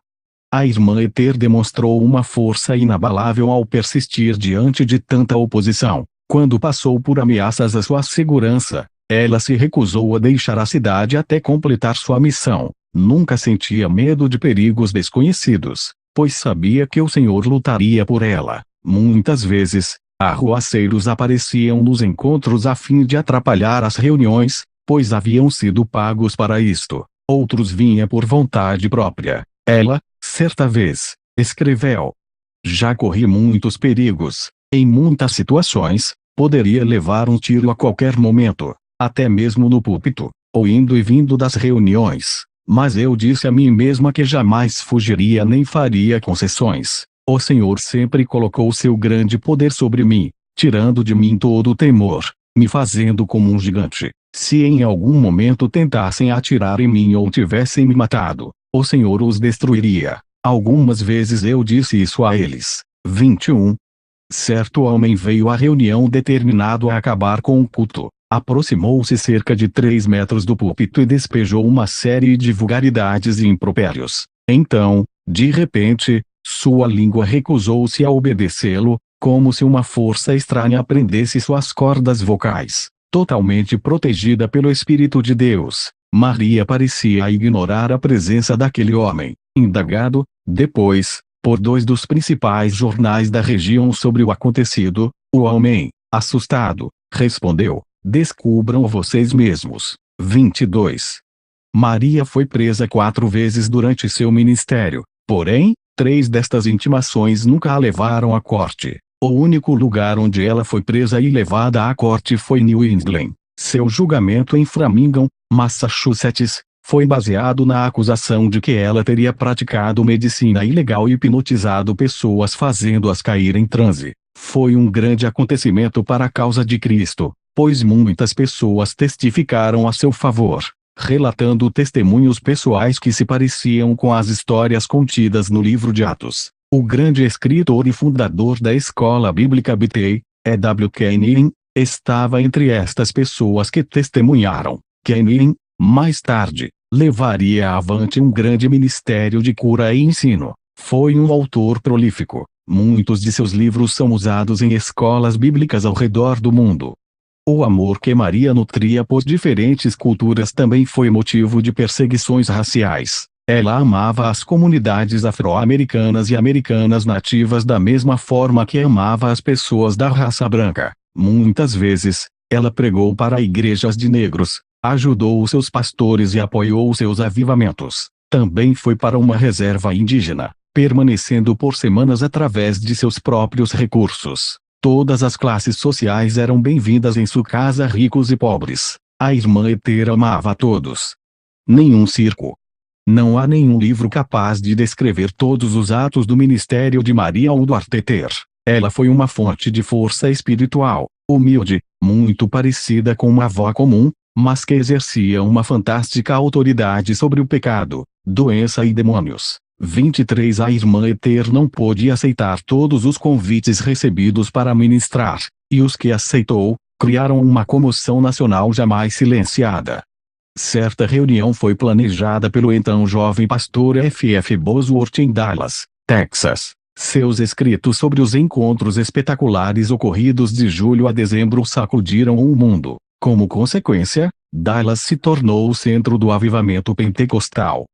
A irmã Ether demonstrou uma força inabalável ao persistir diante de tanta oposição. Quando passou por ameaças à sua segurança, ela se recusou a deixar a cidade até completar sua missão. Nunca sentia medo de perigos desconhecidos, pois sabia que o Senhor lutaria por ela. Muitas vezes, arruaceiros apareciam nos encontros a fim de atrapalhar as reuniões, pois haviam sido pagos para isto. Outros vinham por vontade própria. Ela, certa vez, escreveu: já corri muitos perigos. Em muitas situações, poderia levar um tiro a qualquer momento, até mesmo no púlpito, ou indo e vindo das reuniões. Mas eu disse a mim mesma que jamais fugiria nem faria concessões. O Senhor sempre colocou seu grande poder sobre mim, tirando de mim todo o temor, me fazendo como um gigante. Se em algum momento tentassem atirar em mim ou tivessem me matado, o Senhor os destruiria. Algumas vezes eu disse isso a eles. 21. Certo homem veio à reunião determinado a acabar com o culto. Aproximou-se cerca de 3 metros do púlpito e despejou uma série de vulgaridades e impropérios. Então, de repente, sua língua recusou-se a obedecê-lo, como se uma força estranha prendesse suas cordas vocais. Totalmente protegida pelo Espírito de Deus, Maria parecia ignorar a presença daquele homem. Indagado, depois, por 2 dos principais jornais da região sobre o acontecido, o homem, assustado, respondeu: descubram vocês mesmos. 22. Maria foi presa 4 vezes durante seu ministério, porém, 3 destas intimações nunca a levaram à corte. O único lugar onde ela foi presa e levada à corte foi New England. Seu julgamento em Framingham, Massachusetts, foi baseado na acusação de que ela teria praticado medicina ilegal e hipnotizado pessoas fazendo-as cair em transe. Foi um grande acontecimento para a causa de Cristo, pois muitas pessoas testificaram a seu favor, relatando testemunhos pessoais que se pareciam com as histórias contidas no livro de Atos. O grande escritor e fundador da escola bíblica Bethel, E.W. Kenyon, estava entre estas pessoas que testemunharam. Kenyon, mais tarde, levaria avante um grande ministério de cura e ensino. Foi um autor prolífico. Muitos de seus livros são usados em escolas bíblicas ao redor do mundo. O amor que Maria nutria por diferentes culturas também foi motivo de perseguições raciais. Ela amava as comunidades afro-americanas e americanas nativas da mesma forma que amava as pessoas da raça branca. Muitas vezes, ela pregou para igrejas de negros, ajudou os seus pastores e apoiou seus avivamentos. Também foi para uma reserva indígena, permanecendo por semanas através de seus próprios recursos. Todas as classes sociais eram bem-vindas em sua casa, ricos e pobres. A irmã Ether amava a todos. Nenhum circo. Não há nenhum livro capaz de descrever todos os atos do ministério de Maria Woodworth Ether. Ela foi uma fonte de força espiritual, humilde, muito parecida com uma avó comum, mas que exercia uma fantástica autoridade sobre o pecado, doença e demônios. 23. A irmã Ether não pôde aceitar todos os convites recebidos para ministrar, e os que aceitou, criaram uma comoção nacional jamais silenciada. Certa reunião foi planejada pelo então jovem pastor F.F. Bosworth em Dallas, Texas. Seus escritos sobre os encontros espetaculares ocorridos de julho a dezembro sacudiram o mundo. Como consequência, Dallas se tornou o centro do avivamento pentecostal.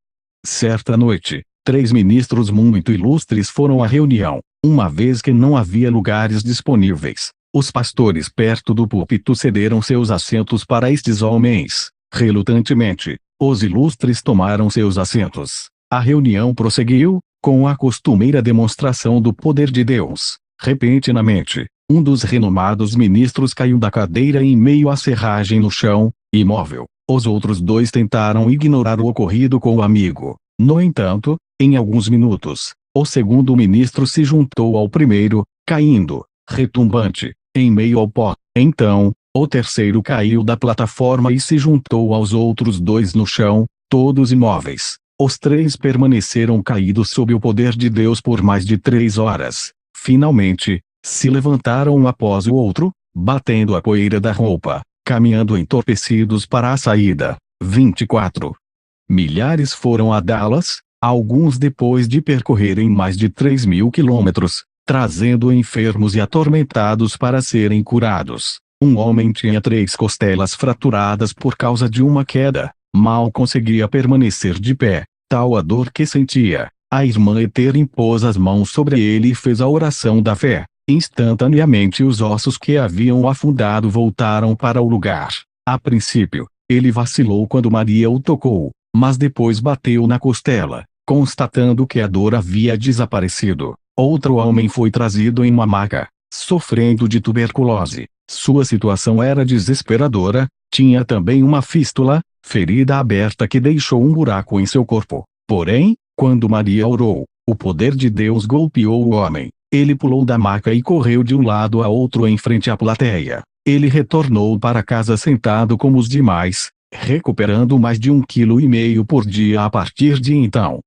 Certa noite, 3 ministros muito ilustres foram à reunião, uma vez que não havia lugares disponíveis. Os pastores perto do púlpito cederam seus assentos para estes homens. Relutantemente, os ilustres tomaram seus assentos. A reunião prosseguiu, com a costumeira demonstração do poder de Deus. Repentinamente, um dos renomados ministros caiu da cadeira em meio à serragem no chão, imóvel. Os outros 2 tentaram ignorar o ocorrido com o amigo. No entanto, em alguns minutos, o segundo ministro se juntou ao primeiro, caindo, retumbante, em meio ao pó. Então, o terceiro caiu da plataforma e se juntou aos outros dois no chão, todos imóveis. Os três permaneceram caídos sob o poder de Deus por mais de 3 horas. Finalmente, se levantaram um após o outro, batendo a poeira da roupa, caminhando entorpecidos para a saída. 24. Milhares foram a Dallas, alguns depois de percorrerem mais de 3.000 quilômetros, trazendo enfermos e atormentados para serem curados. Um homem tinha 3 costelas fraturadas por causa de uma queda, mal conseguia permanecer de pé, tal a dor que sentia. A irmã Ether impôs as mãos sobre ele e fez a oração da fé. Instantaneamente os ossos que haviam afundado voltaram para o lugar. A princípio, ele vacilou quando Maria o tocou, mas depois bateu na costela, constatando que a dor havia desaparecido. Outro homem foi trazido em uma maca, sofrendo de tuberculose. Sua situação era desesperadora, tinha também uma fístula, ferida aberta que deixou um buraco em seu corpo. Porém, quando Maria orou, o poder de Deus golpeou o homem. Ele pulou da maca e correu de um lado a outro em frente à plateia. Ele retornou para casa sentado como os demais, recuperando mais de 1,5 kg por dia a partir de então.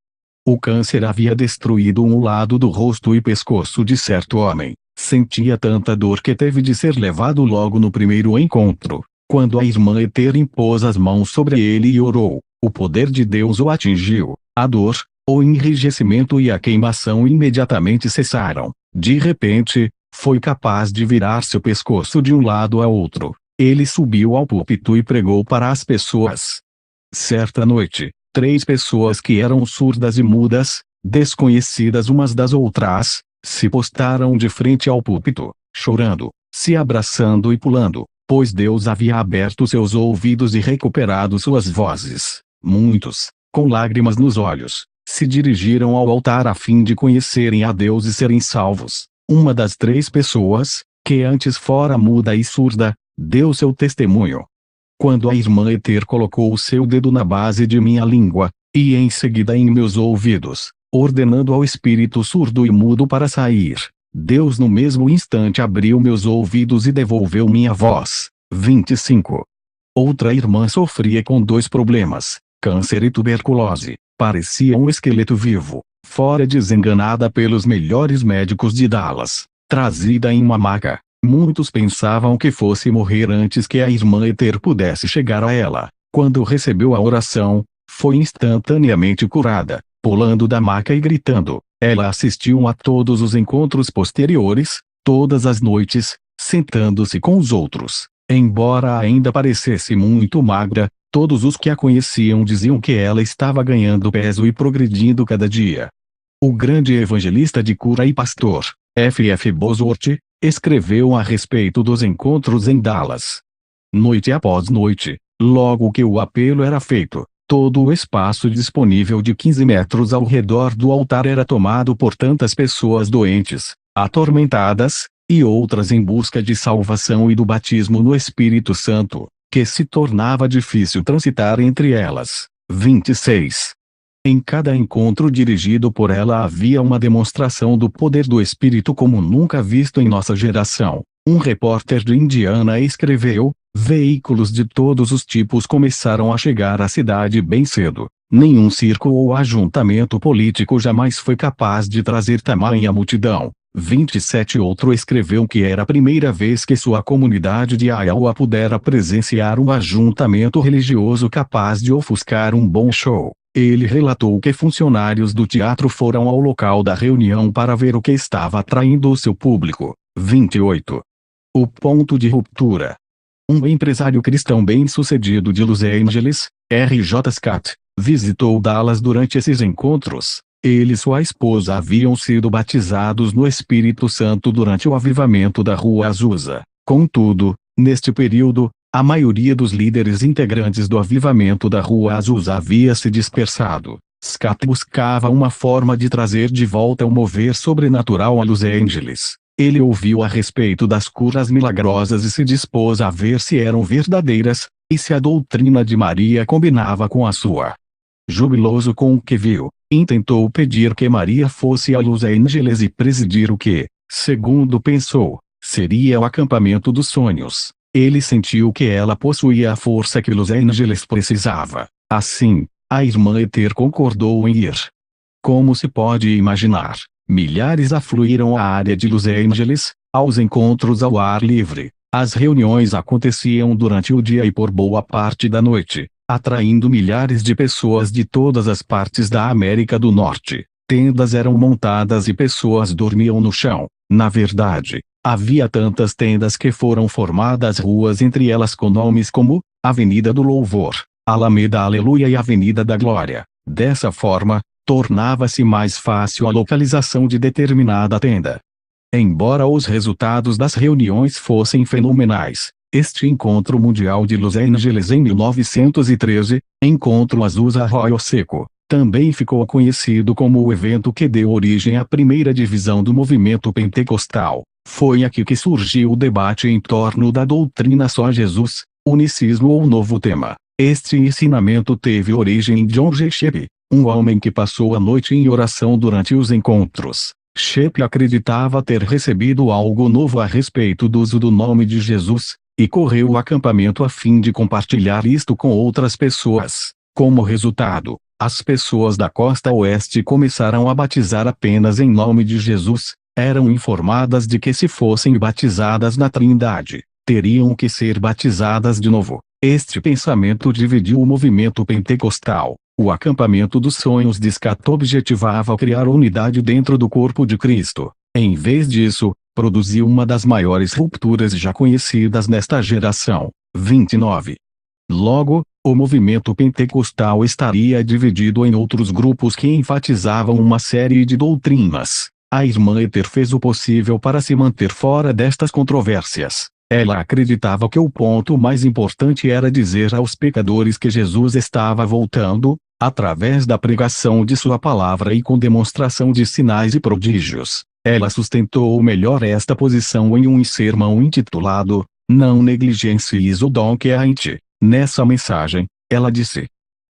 O câncer havia destruído um lado do rosto e pescoço de certo homem. Sentia tanta dor que teve de ser levado logo no primeiro encontro. Quando a irmã Ether impôs as mãos sobre ele e orou, o poder de Deus o atingiu. A dor, o enrijecimento e a queimação imediatamente cessaram. De repente, foi capaz de virar seu pescoço de um lado a outro. Ele subiu ao púlpito e pregou para as pessoas. Certa noite, 3 pessoas que eram surdas e mudas, desconhecidas umas das outras, se postaram de frente ao púlpito, chorando, se abraçando e pulando, pois Deus havia aberto seus ouvidos e recuperado suas vozes. Muitos, com lágrimas nos olhos, se dirigiram ao altar a fim de conhecerem a Deus e serem salvos. Uma das 3 pessoas, que antes fora muda e surda, deu seu testemunho. Quando a irmã Ether colocou o seu dedo na base de minha língua, e em seguida em meus ouvidos, ordenando ao espírito surdo e mudo para sair, Deus no mesmo instante abriu meus ouvidos e devolveu minha voz. 25. Outra irmã sofria com 2 problemas, câncer e tuberculose. Parecia um esqueleto vivo, fora desenganada pelos melhores médicos de Dallas, trazida em uma maca. Muitos pensavam que fosse morrer antes que a irmã Ether pudesse chegar a ela. Quando recebeu a oração, foi instantaneamente curada, pulando da maca e gritando. Ela assistiu a todos os encontros posteriores, todas as noites, sentando-se com os outros. Embora ainda parecesse muito magra, todos os que a conheciam diziam que ela estava ganhando peso e progredindo cada dia. O grande evangelista de cura e pastor, F.F. Bosworth, escreveu a respeito dos encontros em Dallas. Noite após noite, logo que o apelo era feito, todo o espaço disponível de 15 metros ao redor do altar era tomado por tantas pessoas doentes, atormentadas, e outras em busca de salvação e do batismo no Espírito Santo, que se tornava difícil transitar entre elas. 26. Em cada encontro dirigido por ela havia uma demonstração do poder do Espírito como nunca visto em nossa geração. Um repórter de Indiana escreveu: veículos de todos os tipos começaram a chegar à cidade bem cedo. Nenhum circo ou ajuntamento político jamais foi capaz de trazer tamanha multidão. 27. Outro escreveu que era a primeira vez que sua comunidade de Iowa pudera presenciar um ajuntamento religioso capaz de ofuscar um bom show. Ele relatou que funcionários do teatro foram ao local da reunião para ver o que estava atraindo o seu público. 28. O ponto de ruptura. Um empresário cristão bem-sucedido de Los Angeles, R.J. Scott, visitou Dallas durante esses encontros. Ele e sua esposa haviam sido batizados no Espírito Santo durante o avivamento da Rua Azusa. Contudo, neste período, a maioria dos líderes integrantes do avivamento da Rua Azusa havia se dispersado. Scott buscava uma forma de trazer de volta o mover sobrenatural a Los Angeles. Ele ouviu a respeito das curas milagrosas e se dispôs a ver se eram verdadeiras, e se a doutrina de Maria combinava com a sua. Jubiloso com o que viu, intentou pedir que Maria fosse a Los Angeles e presidir o que, segundo pensou, Seria o acampamento dos sonhos. Ele sentiu que ela possuía a força que Los Angeles precisava. Assim, a irmã Ether concordou em ir. Como se pode imaginar, milhares afluíram à área de Los Angeles, aos encontros ao ar livre. As reuniões aconteciam durante o dia e por boa parte da noite, atraindo milhares de pessoas de todas as partes da América do Norte. Tendas eram montadas e pessoas dormiam no chão. Na verdade, havia tantas tendas que foram formadas ruas entre elas com nomes como Avenida do Louvor, Alameda Aleluia e Avenida da Glória. Dessa forma, tornava-se mais fácil a localização de determinada tenda. Embora os resultados das reuniões fossem fenomenais, este Encontro Mundial de Los Angeles em 1913, Encontro Azusa Arroio Seco, também ficou conhecido como o evento que deu origem à primeira divisão do movimento pentecostal. Foi aqui que surgiu o debate em torno da doutrina só Jesus, unicismo ou novo tema. Este ensinamento teve origem em John G. Shepp, um homem que passou a noite em oração durante os encontros. Shepp acreditava ter recebido algo novo a respeito do uso do nome de Jesus, e correu o acampamento a fim de compartilhar isto com outras pessoas. Como resultado, as pessoas da costa oeste começaram a batizar apenas em nome de Jesus. Eram informadas de que se fossem batizadas na Trindade, teriam que ser batizadas de novo. Este pensamento dividiu o movimento pentecostal. O acampamento dos sonhos de Scott objetivava criar unidade dentro do corpo de Cristo. Em vez disso, produziu uma das maiores rupturas já conhecidas nesta geração. 29. Logo, o movimento pentecostal estaria dividido em outros grupos que enfatizavam uma série de doutrinas. A irmã Ether fez o possível para se manter fora destas controvérsias. Ela acreditava que o ponto mais importante era dizer aos pecadores que Jesus estava voltando, através da pregação de sua palavra e com demonstração de sinais e prodígios. Ela sustentou melhor esta posição em um sermão intitulado Não Negligencies o Dom que é em ti. Nessa mensagem, ela disse: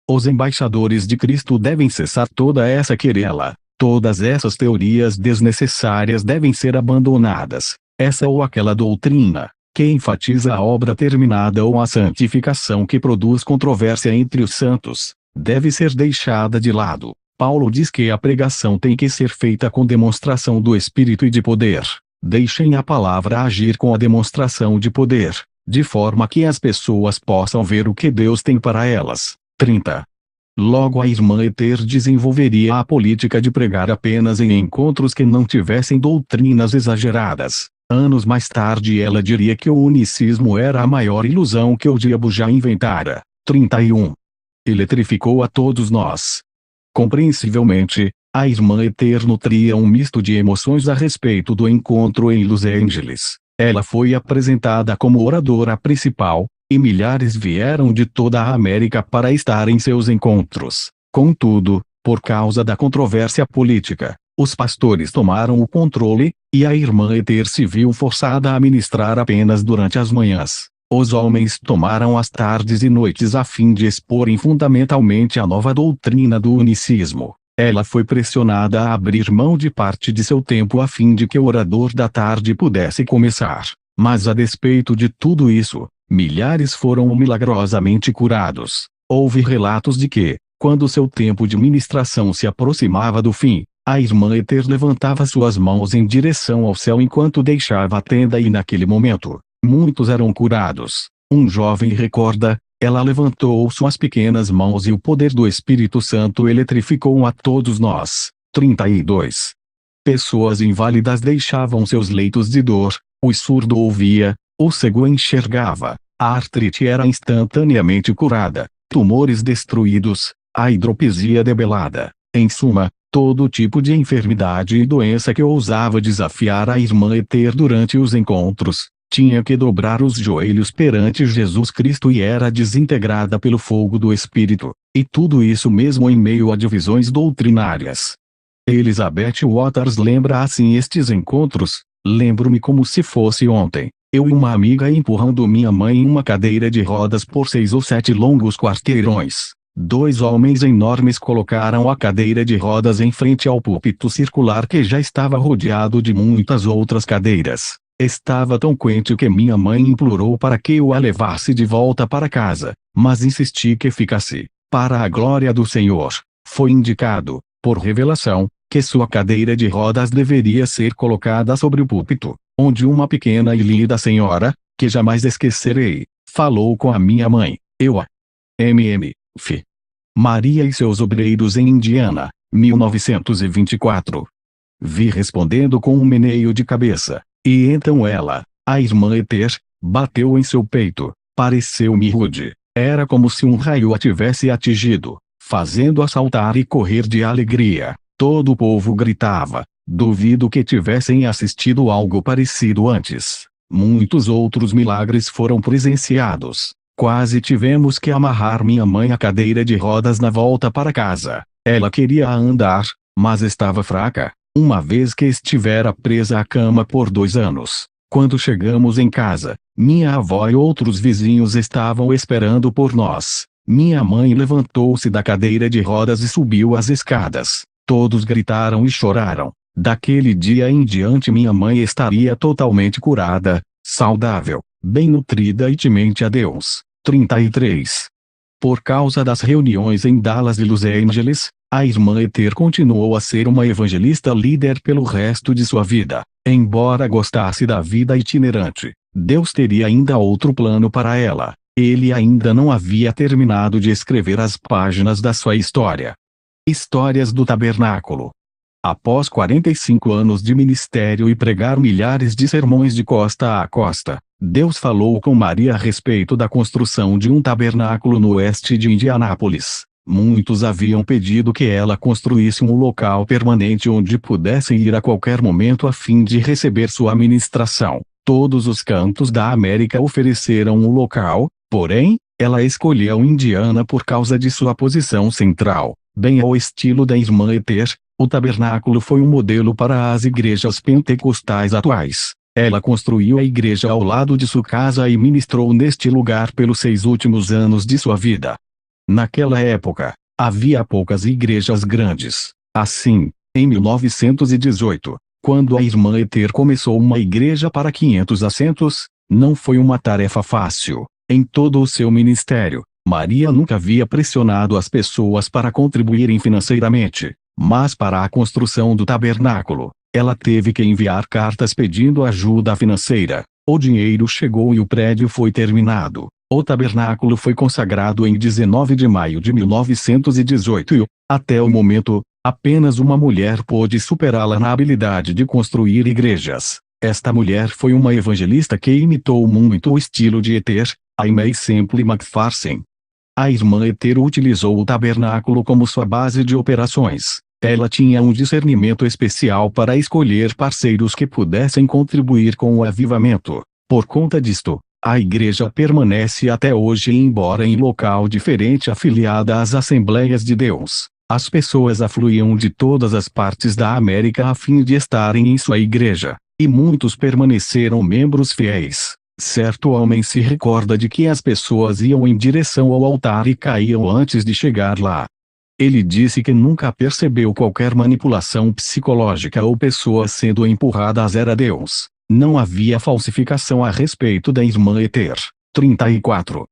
os embaixadores de Cristo devem cessar toda essa querela. Todas essas teorias desnecessárias devem ser abandonadas. Essa ou aquela doutrina, que enfatiza a obra terminada ou a santificação que produz controvérsia entre os santos, deve ser deixada de lado. Paulo diz que a pregação tem que ser feita com demonstração do Espírito e de poder. Deixem a palavra agir com a demonstração de poder, de forma que as pessoas possam ver o que Deus tem para elas. 30. Logo a irmã Ether desenvolveria a política de pregar apenas em encontros que não tivessem doutrinas exageradas. Anos mais tarde ela diria que o unicismo era a maior ilusão que o diabo já inventara. 31. Eletrificou a todos nós. Compreensivelmente, a irmã Ether nutria um misto de emoções a respeito do encontro em Los Angeles. Ela foi apresentada como oradora principal, e milhares vieram de toda a América para estar em seus encontros. Contudo, por causa da controvérsia política, os pastores tomaram o controle, e a irmã Ether se viu forçada a ministrar apenas durante as manhãs. Os homens tomaram as tardes e noites a fim de exporem fundamentalmente a nova doutrina do unicismo. Ela foi pressionada a abrir mão de parte de seu tempo a fim de que o orador da tarde pudesse começar. Mas a despeito de tudo isso, milhares foram milagrosamente curados. Houve relatos de que, quando seu tempo de ministração se aproximava do fim, a irmã Ether levantava suas mãos em direção ao céu enquanto deixava a tenda e naquele momento, muitos eram curados. Um jovem recorda: ela levantou suas pequenas mãos e o poder do Espírito Santo eletrificou a todos nós. 32. Pessoas inválidas deixavam seus leitos de dor, o surdo ouvia, o cego enxergava, a artrite era instantaneamente curada, tumores destruídos, a hidropisia debelada. Em suma, todo tipo de enfermidade e doença que ousava desafiar a irmã Ether durante os encontros, tinha que dobrar os joelhos perante Jesus Cristo e era desintegrada pelo fogo do Espírito, e tudo isso mesmo em meio a divisões doutrinárias. Elizabeth Waters lembra assim estes encontros: lembro-me como se fosse ontem, eu e uma amiga empurrando minha mãe em uma cadeira de rodas por 6 ou 7 longos quarteirões. 2 homens enormes colocaram a cadeira de rodas em frente ao púlpito circular que já estava rodeado de muitas outras cadeiras. Estava tão quente que minha mãe implorou para que eu a levasse de volta para casa, mas insisti que ficasse. Para a glória do Senhor, foi indicado, por revelação, que sua cadeira de rodas deveria ser colocada sobre o púlpito, onde uma pequena e linda senhora, que jamais esquecerei, falou com a minha mãe, eu a M.M.F. Maria e seus obreiros em Indiana, 1924. Vi respondendo com um meneio de cabeça, e então ela, a irmã Ether, bateu em seu peito. Pareceu-me rude. Era como se um raio a tivesse atingido, fazendo-a saltar e correr de alegria. Todo o povo gritava. Duvido que tivessem assistido algo parecido antes. Muitos outros milagres foram presenciados. Quase tivemos que amarrar minha mãe à cadeira de rodas na volta para casa. Ela queria andar, mas estava fraca, uma vez que estivera presa à cama por 2 anos. Quando chegamos em casa, minha avó e outros vizinhos estavam esperando por nós. Minha mãe levantou-se da cadeira de rodas e subiu as escadas. Todos gritaram e choraram. Daquele dia em diante minha mãe estaria totalmente curada, saudável, bem nutrida e temente a Deus. 33. Por causa das reuniões em Dallas e Los Angeles, a irmã Ether continuou a ser uma evangelista líder pelo resto de sua vida. Embora gostasse da vida itinerante, Deus teria ainda outro plano para ela. Ele ainda não havia terminado de escrever as páginas da sua história. Histórias do Tabernáculo. Após 45 anos de ministério e pregar milhares de sermões de costa a costa, Deus falou com Maria a respeito da construção de um tabernáculo no oeste de Indianápolis. Muitos haviam pedido que ela construísse um local permanente onde pudessem ir a qualquer momento a fim de receber sua ministração. Todos os cantos da América ofereceram um local, porém, ela escolheu Indiana por causa de sua posição central, bem ao estilo da irmã Ether. O tabernáculo foi um modelo para as igrejas pentecostais atuais. Ela construiu a igreja ao lado de sua casa e ministrou neste lugar pelos 6 últimos anos de sua vida. Naquela época, havia poucas igrejas grandes. Assim, em 1918, quando a irmã Ether começou uma igreja para 500 assentos, não foi uma tarefa fácil. Em todo o seu ministério, Maria nunca havia pressionado as pessoas para contribuírem financeiramente, mas para a construção do tabernáculo, ela teve que enviar cartas pedindo ajuda financeira. O dinheiro chegou e o prédio foi terminado. O tabernáculo foi consagrado em 19 de maio de 1918 e, até o momento, apenas uma mulher pôde superá-la na habilidade de construir igrejas. Esta mulher foi uma evangelista que imitou muito o estilo de Ether, Aimee Semple McPherson. A irmã Ether utilizou o tabernáculo como sua base de operações. Ela tinha um discernimento especial para escolher parceiros que pudessem contribuir com o avivamento. Por conta disto, a igreja permanece até hoje embora em local diferente afiliada às Assembleias de Deus. As pessoas afluíam de todas as partes da América a fim de estarem em sua igreja, e muitos permaneceram membros fiéis. Certo homem se recorda de que as pessoas iam em direção ao altar e caíam antes de chegar lá. Ele disse que nunca percebeu qualquer manipulação psicológica ou pessoas sendo empurradas a Deus. Não havia falsificação a respeito da irmã Ether. 34.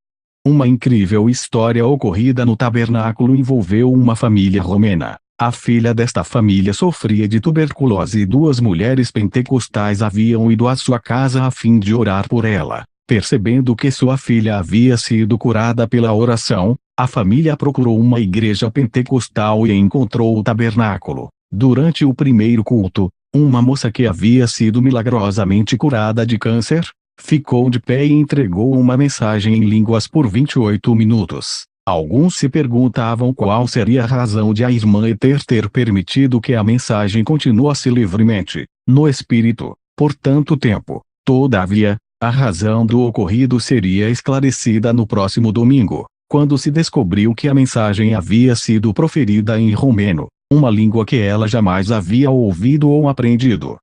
Uma incrível história ocorrida no tabernáculo envolveu uma família romena. A filha desta família sofria de tuberculose e 2 mulheres pentecostais haviam ido à sua casa a fim de orar por ela. Percebendo que sua filha havia sido curada pela oração, a família procurou uma igreja pentecostal e encontrou o tabernáculo. Durante o primeiro culto, uma moça que havia sido milagrosamente curada de câncer, ficou de pé e entregou uma mensagem em línguas por 28 minutos. Alguns se perguntavam qual seria a razão de a irmã Ether ter permitido que a mensagem continuasse livremente, no espírito, por tanto tempo. Todavia, a razão do ocorrido seria esclarecida no próximo domingo, quando se descobriu que a mensagem havia sido proferida em romeno, uma língua que ela jamais havia ouvido ou aprendido.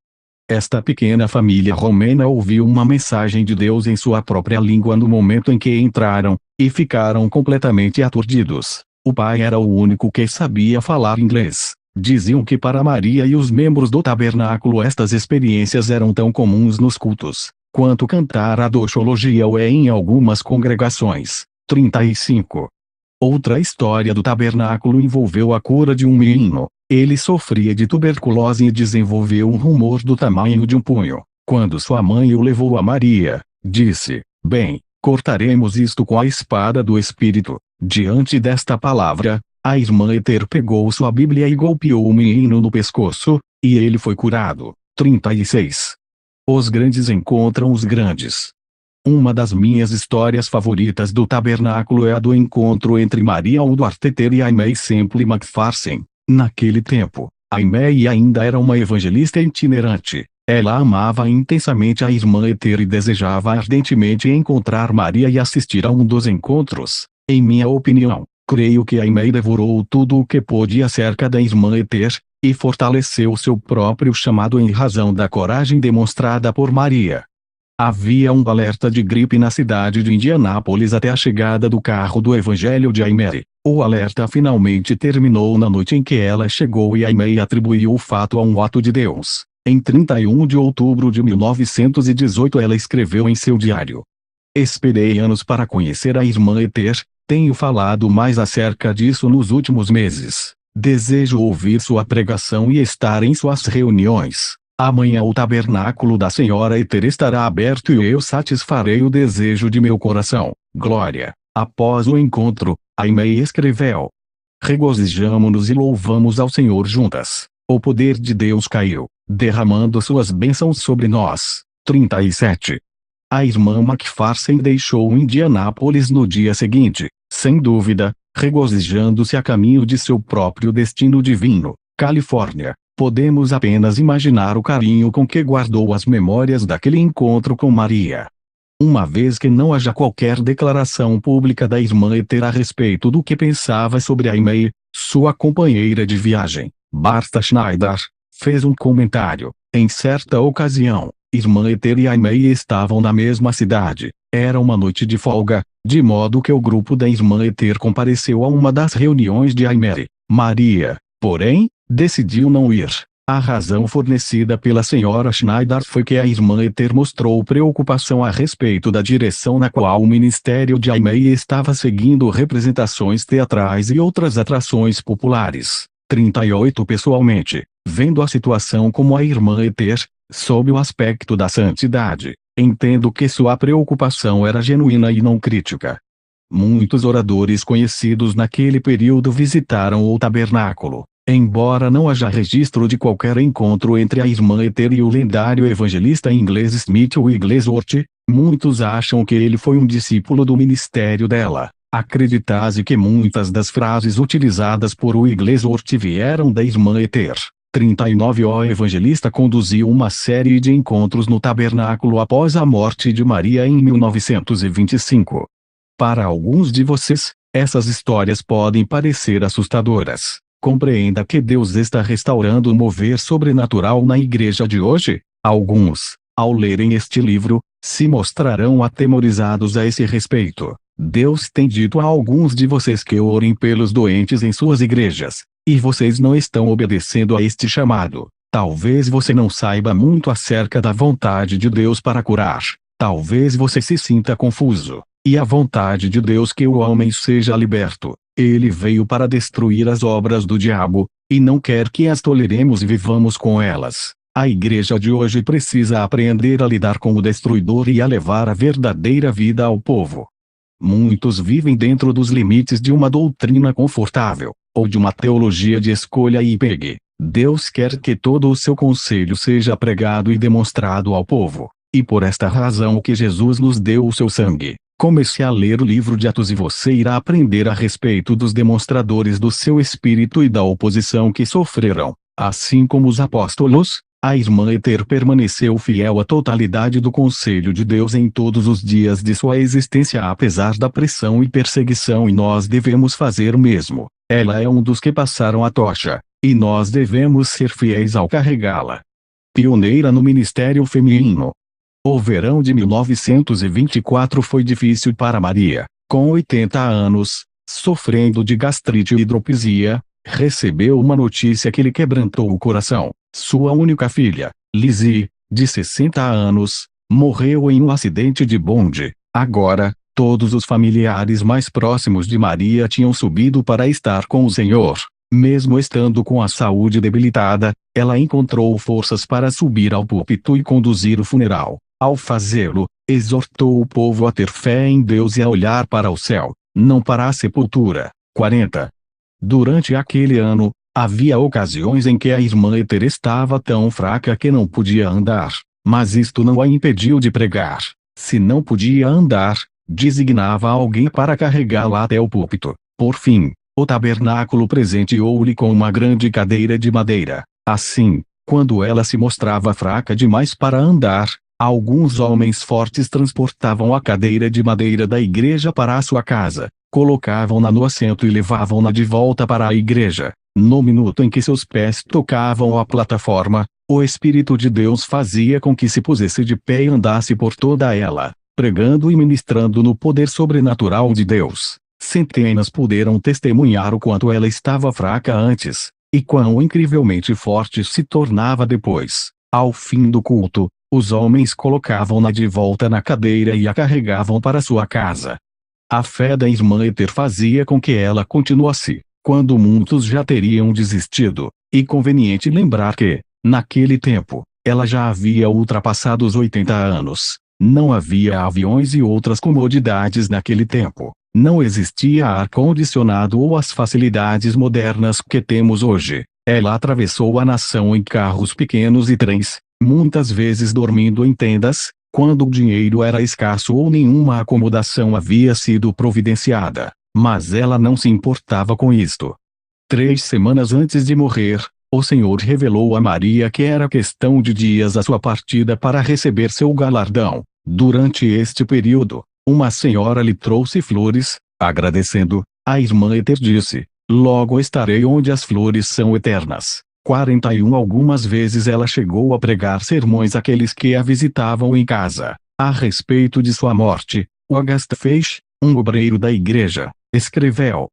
Esta pequena família romena ouviu uma mensagem de Deus em sua própria língua no momento em que entraram, e ficaram completamente aturdidos. O pai era o único que sabia falar inglês. Diziam que para Maria e os membros do tabernáculo estas experiências eram tão comuns nos cultos, quanto cantar a doxologia o é em algumas congregações. 35. Outra história do tabernáculo envolveu a cura de um menino. Ele sofria de tuberculose e desenvolveu um rumor do tamanho de um punho. Quando sua mãe o levou a Maria, disse: "Bem, cortaremos isto com a espada do Espírito." Diante desta palavra, a irmã Esther pegou sua Bíblia e golpeou o menino no pescoço, e ele foi curado. 36. Os grandes encontram os grandes. Uma das minhas histórias favoritas do tabernáculo é a do encontro entre Maria Woodworth-Etter e Aimee Semple McPherson. Naquele tempo, Aimee ainda era uma evangelista itinerante. Ela amava intensamente a irmã Esther e desejava ardentemente encontrar Maria e assistir a um dos encontros. Em minha opinião, creio que Aimee devorou tudo o que pôde acerca da irmã Esther, e fortaleceu seu próprio chamado em razão da coragem demonstrada por Maria. Havia um alerta de gripe na cidade de Indianápolis até a chegada do carro do evangelho de Aimee. O alerta finalmente terminou na noite em que ela chegou e Aimee atribuiu o fato a um ato de Deus. Em 31 de outubro de 1918 ela escreveu em seu diário: "Esperei anos para conhecer a irmã Esther, tenho falado mais acerca disso nos últimos meses. Desejo ouvir sua pregação e estar em suas reuniões. Amanhã o tabernáculo da Senhora Esther estará aberto e eu satisfarei o desejo de meu coração. Glória." Após o encontro, Aimee escreveu: "Regozijamo-nos e louvamos ao Senhor juntas. O poder de Deus caiu, derramando suas bênçãos sobre nós." 37. A irmã McPherson deixou Indianápolis no dia seguinte, sem dúvida, regozijando-se a caminho de seu próprio destino divino, Califórnia. Podemos apenas imaginar o carinho com que guardou as memórias daquele encontro com Maria. Uma vez que não haja qualquer declaração pública da irmã Esther a respeito do que pensava sobre Aimee, sua companheira de viagem, Martha Schneider, fez um comentário. Em certa ocasião, irmã Esther e Aimee estavam na mesma cidade. Era uma noite de folga, de modo que o grupo da irmã Esther compareceu a uma das reuniões de Aimee. Maria, porém, decidiu não ir. A razão fornecida pela senhora Schneider foi que a irmã Esther mostrou preocupação a respeito da direção na qual o ministério de Aimee estava seguindo representações teatrais e outras atrações populares. 38 Pessoalmente, vendo a situação como a irmã Esther, sob o aspecto da santidade, entendo que sua preocupação era genuína e não crítica. Muitos oradores conhecidos naquele período visitaram o tabernáculo. Embora não haja registro de qualquer encontro entre a irmã Esther e o lendário evangelista inglês Smith Wigglesworth, muitos acham que ele foi um discípulo do ministério dela. Acredita-se que muitas das frases utilizadas por Wigglesworth vieram da irmã Esther. 39 O evangelista conduziu uma série de encontros no tabernáculo após a morte de Maria em 1925. Para alguns de vocês, essas histórias podem parecer assustadoras. Compreenda que Deus está restaurando o mover sobrenatural na igreja de hoje. Alguns, ao lerem este livro, se mostrarão atemorizados a esse respeito. Deus tem dito a alguns de vocês que orem pelos doentes em suas igrejas, e vocês não estão obedecendo a este chamado. Talvez você não saiba muito acerca da vontade de Deus para curar. Talvez você se sinta confuso. E a vontade de Deus que o homem seja liberto. Ele veio para destruir as obras do diabo, e não quer que as toleremos e vivamos com elas. A igreja de hoje precisa aprender a lidar com o destruidor e a levar a verdadeira vida ao povo. Muitos vivem dentro dos limites de uma doutrina confortável, ou de uma teologia de escolha e pegue. Deus quer que todo o seu conselho seja pregado e demonstrado ao povo, e por esta razão que Jesus nos deu o seu sangue. Comece a ler o livro de Atos e você irá aprender a respeito dos demonstradores do seu espírito e da oposição que sofreram. Assim como os apóstolos, a irmã Esther permaneceu fiel à totalidade do conselho de Deus em todos os dias de sua existência apesar da pressão e perseguição, e nós devemos fazer o mesmo. Ela é um dos que passaram a tocha, e nós devemos ser fiéis ao carregá-la. Pioneira no ministério feminino. O verão de 1924 foi difícil para Maria. Com 80 anos, sofrendo de gastrite e hidropisia, recebeu uma notícia que lhe quebrantou o coração. Sua única filha, Lizzie, de 60 anos, morreu em um acidente de bonde. Agora, todos os familiares mais próximos de Maria tinham subido para estar com o Senhor. Mesmo estando com a saúde debilitada, ela encontrou forças para subir ao púlpito e conduzir o funeral. Ao fazê-lo, exortou o povo a ter fé em Deus e a olhar para o céu, não para a sepultura. 40. Durante aquele ano, havia ocasiões em que a irmã Ether estava tão fraca que não podia andar, mas isto não a impediu de pregar. Se não podia andar, designava alguém para carregá-la até o púlpito. Por fim, o tabernáculo presenteou-lhe com uma grande cadeira de madeira. Assim, quando ela se mostrava fraca demais para andar, alguns homens fortes transportavam a cadeira de madeira da igreja para a sua casa, colocavam-na no assento e levavam-na de volta para a igreja. No minuto em que seus pés tocavam a plataforma, o Espírito de Deus fazia com que se pusesse de pé e andasse por toda ela, pregando e ministrando no poder sobrenatural de Deus. Centenas puderam testemunhar o quanto ela estava fraca antes, e quão incrivelmente forte se tornava depois. Ao fim do culto, os homens colocavam-na de volta na cadeira e a carregavam para sua casa. A fé da irmã Ether fazia com que ela continuasse, quando muitos já teriam desistido. E conveniente lembrar que, naquele tempo, ela já havia ultrapassado os 80 anos. Não havia aviões e outras comodidades naquele tempo. Não existia ar-condicionado ou as facilidades modernas que temos hoje. Ela atravessou a nação em carros pequenos e trens, muitas vezes dormindo em tendas, quando o dinheiro era escasso ou nenhuma acomodação havia sido providenciada. Mas ela não se importava com isto. 3 semanas antes de morrer, o Senhor revelou a Maria que era questão de dias a sua partida para receber seu galardão. Durante este período, uma senhora lhe trouxe flores. Agradecendo, a irmã Ether disse: "Logo estarei onde as flores são eternas." 41 Algumas vezes ela chegou a pregar sermões àqueles que a visitavam em casa. A respeito de sua morte, Auguste Feix, um obreiro da igreja, escreveu: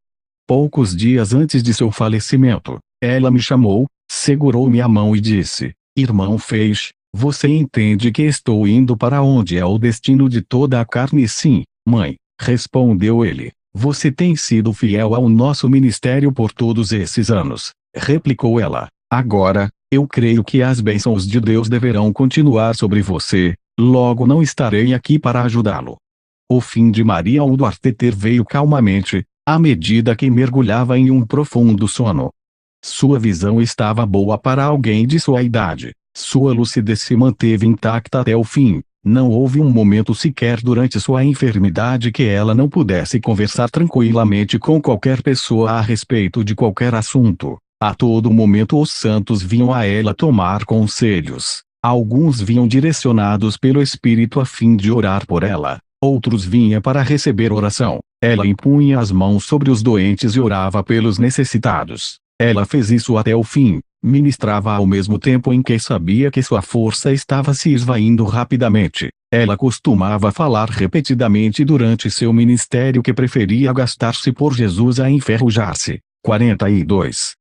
"Poucos dias antes de seu falecimento, ela me chamou, segurou-me a mão e disse: 'Irmão Feix, você entende que estou indo para onde é o destino de toda a carne?' 'Sim, mãe', respondeu ele. 'Você tem sido fiel ao nosso ministério por todos esses anos', replicou ela. 'Agora, eu creio que as bênçãos de Deus deverão continuar sobre você, logo não estarei aqui para ajudá-lo.'" O fim de Maria Udwarteter veio calmamente, à medida que mergulhava em um profundo sono. Sua visão estava boa para alguém de sua idade. Sua lucidez se manteve intacta até o fim. Não houve um momento sequer durante sua enfermidade que ela não pudesse conversar tranquilamente com qualquer pessoa a respeito de qualquer assunto. A todo momento os santos vinham a ela tomar conselhos. Alguns vinham direcionados pelo Espírito a fim de orar por ela. Outros vinham para receber oração. Ela impunha as mãos sobre os doentes e orava pelos necessitados. Ela fez isso até o fim. Ministrava ao mesmo tempo em que sabia que sua força estava se esvaindo rapidamente. Ela costumava falar repetidamente durante seu ministério que preferia gastar-se por Jesus a enferrujar-se. 42.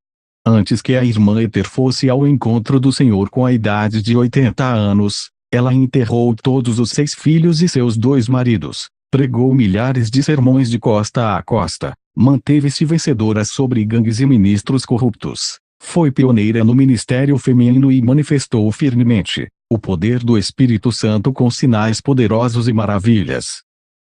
Antes que a irmã Ether fosse ao encontro do Senhor com a idade de 80 anos, ela enterrou todos os 6 filhos e seus 2 maridos. Pregou milhares de sermões de costa a costa. Manteve-se vencedora sobre gangues e ministros corruptos. Foi pioneira no ministério feminino e manifestou firmemente o poder do Espírito Santo com sinais poderosos e maravilhas.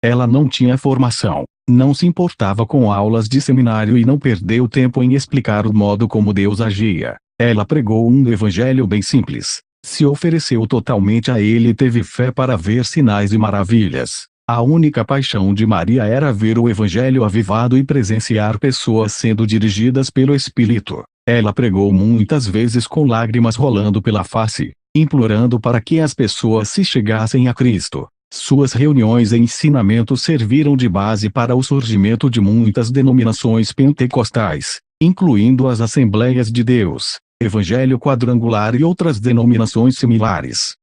Ela não tinha formação, não se importava com aulas de seminário e não perdeu tempo em explicar o modo como Deus agia. Ela pregou um evangelho bem simples. Se ofereceu totalmente a ele e teve fé para ver sinais e maravilhas. A única paixão de Maria era ver o evangelho avivado e presenciar pessoas sendo dirigidas pelo Espírito. Ela pregou muitas vezes com lágrimas rolando pela face, implorando para que as pessoas se chegassem a Cristo. Suas reuniões e ensinamentos serviram de base para o surgimento de muitas denominações pentecostais, incluindo as Assembleias de Deus, Evangelho Quadrangular e outras denominações similares.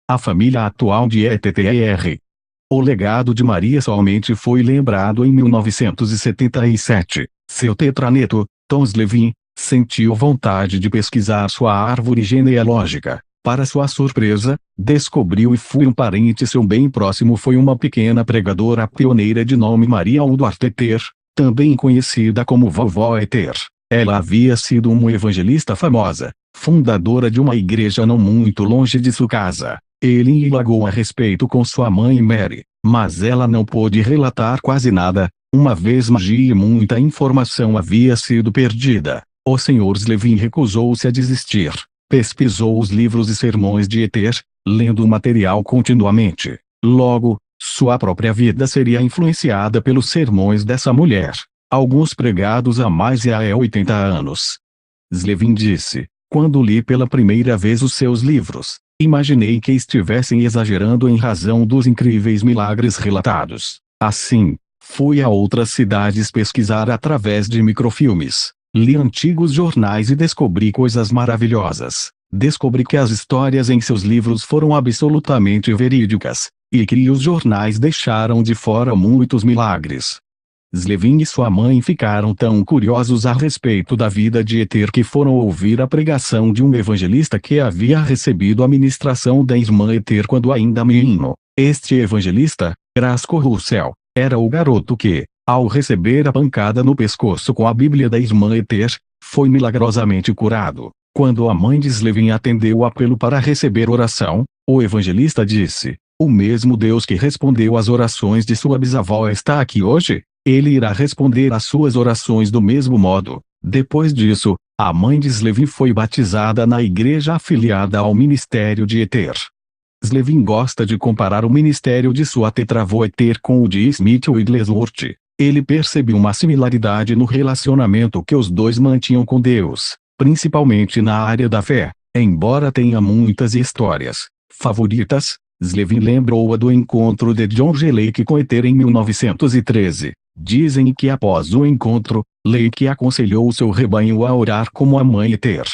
A família atual de ETTR. O legado de Maria somente foi lembrado em 1977. Seu tetraneto, Tom Levin, Sentiu vontade de pesquisar sua árvore genealógica. Para sua surpresa, descobriu e foi um parente seu bem próximo foi uma pequena pregadora pioneira de nome Maria Udvarteter, também conhecida como Vovó Eter. Ela havia sido uma evangelista famosa, fundadora de uma igreja não muito longe de sua casa. Ele indagou a respeito com sua mãe Mary, mas ela não pôde relatar quase nada, uma vez magia e muita informação havia sido perdida. O Sr. Slevin recusou-se a desistir. Pesquisou os livros e sermões de Eter, lendo o material continuamente. Logo, sua própria vida seria influenciada pelos sermões dessa mulher, alguns pregados há mais de 80 anos. Slevin disse: quando li pela primeira vez os seus livros, imaginei que estivessem exagerando em razão dos incríveis milagres relatados. Assim, fui a outras cidades pesquisar através de microfilmes. Li antigos jornais e descobri coisas maravilhosas. Descobri que as histórias em seus livros foram absolutamente verídicas, e que os jornais deixaram de fora muitos milagres. Slevin e sua mãe ficaram tão curiosos a respeito da vida de Eter que foram ouvir a pregação de um evangelista que havia recebido a ministração da irmã Eter quando ainda menino. Este evangelista, Grasco Russell, era o garoto que, ao receber a pancada no pescoço com a Bíblia da irmã Eter, foi milagrosamente curado. Quando a mãe de Slevin atendeu o apelo para receber oração, o evangelista disse: o mesmo Deus que respondeu às orações de sua bisavó está aqui hoje. Ele irá responder às suas orações do mesmo modo. Depois disso, a mãe de Slevin foi batizada na igreja afiliada ao ministério de Eter. Slevin gosta de comparar o ministério de sua tetravó Eter com o de Smith Wigglesworth. Ele percebeu uma similaridade no relacionamento que os dois mantinham com Deus, principalmente na área da fé. Embora tenha muitas histórias favoritas, Slevin lembrou-a do encontro de John G. Lake com Eter em 1913. Dizem que após o encontro, Lake aconselhou seu rebanho a orar como a mãe Eter.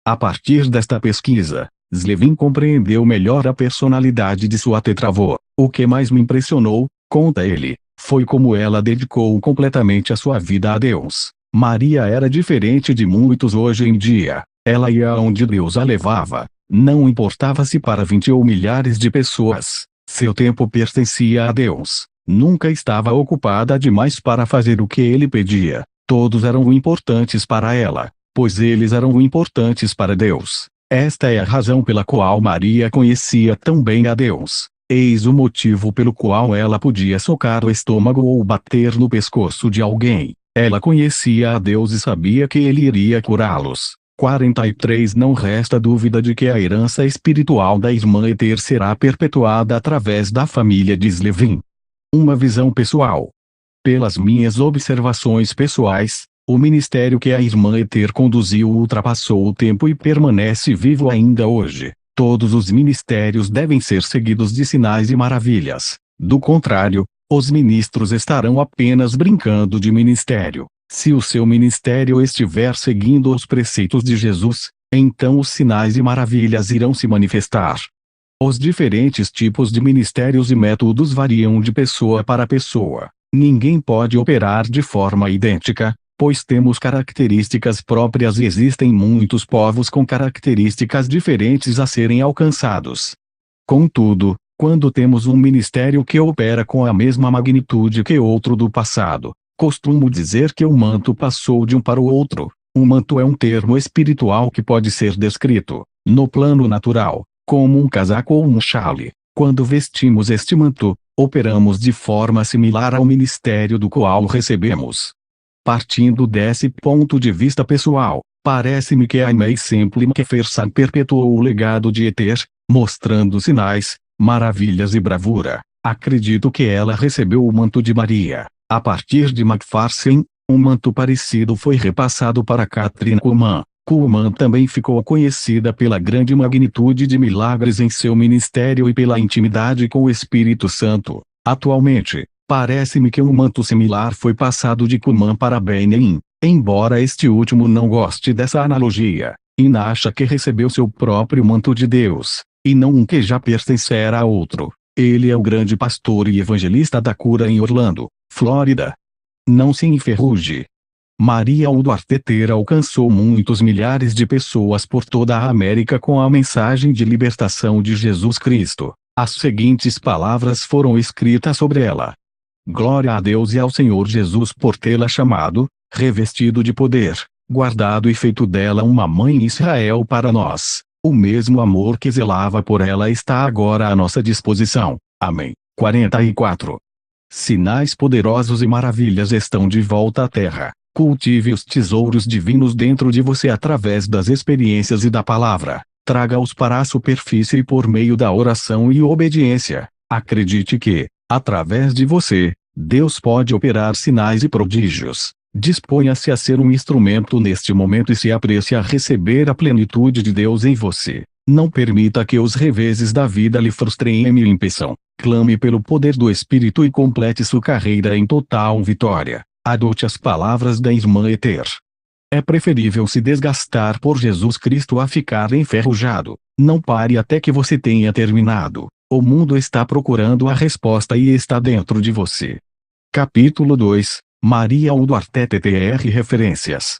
A partir desta pesquisa, Slevin compreendeu melhor a personalidade de sua tetravó. O que mais me impressionou, conta ele, foi como ela dedicou completamente a sua vida a Deus. Maria era diferente de muitos hoje em dia. Ela ia onde Deus a levava. Não importava se para 20 ou milhares de pessoas. Seu tempo pertencia a Deus. Nunca estava ocupada demais para fazer o que ele pedia. Todos eram importantes para ela, pois eles eram importantes para Deus. Esta é a razão pela qual Maria conhecia tão bem a Deus. Eis o motivo pelo qual ela podia socar o estômago ou bater no pescoço de alguém. Ela conhecia a Deus e sabia que ele iria curá-los. 43 Não resta dúvida de que a herança espiritual da irmã Eter será perpetuada através da família de Slevin. Uma visão pessoal. Pelas minhas observações pessoais, o ministério que a irmã Eter conduziu ultrapassou o tempo e permanece vivo ainda hoje. Todos os ministérios devem ser seguidos de sinais e maravilhas. Do contrário, os ministros estarão apenas brincando de ministério. Se o seu ministério estiver seguindo os preceitos de Jesus, então os sinais e maravilhas irão se manifestar. Os diferentes tipos de ministérios e métodos variam de pessoa para pessoa. Ninguém pode operar de forma idêntica, pois temos características próprias e existem muitos povos com características diferentes a serem alcançados. Contudo, quando temos um ministério que opera com a mesma magnitude que outro do passado, costumo dizer que o manto passou de um para o outro. Um manto é um termo espiritual que pode ser descrito, no plano natural, como um casaco ou um chale. Quando vestimos este manto, operamos de forma similar ao ministério do qual recebemos. Partindo desse ponto de vista pessoal, parece-me que a May Simple McPherson perpetuou o legado de Eter, mostrando sinais, maravilhas e bravura. Acredito que ela recebeu o manto de Maria. A partir de McPherson, um manto parecido foi repassado para Kathryn Kuhlman. Kuhlman também ficou conhecida pela grande magnitude de milagres em seu ministério e pela intimidade com o Espírito Santo. Atualmente, parece-me que um manto similar foi passado de Kuhlman para Benjamin, embora este último não goste dessa analogia. Ina acha que recebeu seu próprio manto de Deus, e não um que já pertencera a outro. Ele é o grande pastor e evangelista da cura em Orlando, Flórida. Não se enferruje. Maria Duarte alcançou muitos milhares de pessoas por toda a América com a mensagem de libertação de Jesus Cristo. As seguintes palavras foram escritas sobre ela: Glória a Deus e ao Senhor Jesus por tê-la chamado, revestido de poder, guardado e feito dela uma mãe em Israel para nós. O mesmo amor que zelava por ela está agora à nossa disposição. Amém. 44. Sinais poderosos e maravilhas estão de volta à terra. Cultive os tesouros divinos dentro de você através das experiências e da palavra. Traga-os para a superfície por meio da oração e obediência. Acredite que, através de você, Deus pode operar sinais e prodígios. Disponha-se a ser um instrumento neste momento e se apresse a receber a plenitude de Deus em você. Não permita que os reveses da vida lhe frustrem e lhe impeçam. Clame pelo poder do Espírito e complete sua carreira em total vitória. Adote as palavras da irmã Ether. É preferível se desgastar por Jesus Cristo a ficar enferrujado. Não pare até que você tenha terminado. O mundo está procurando a resposta e está dentro de você. Capítulo 2. Maria Duarte TR Referências.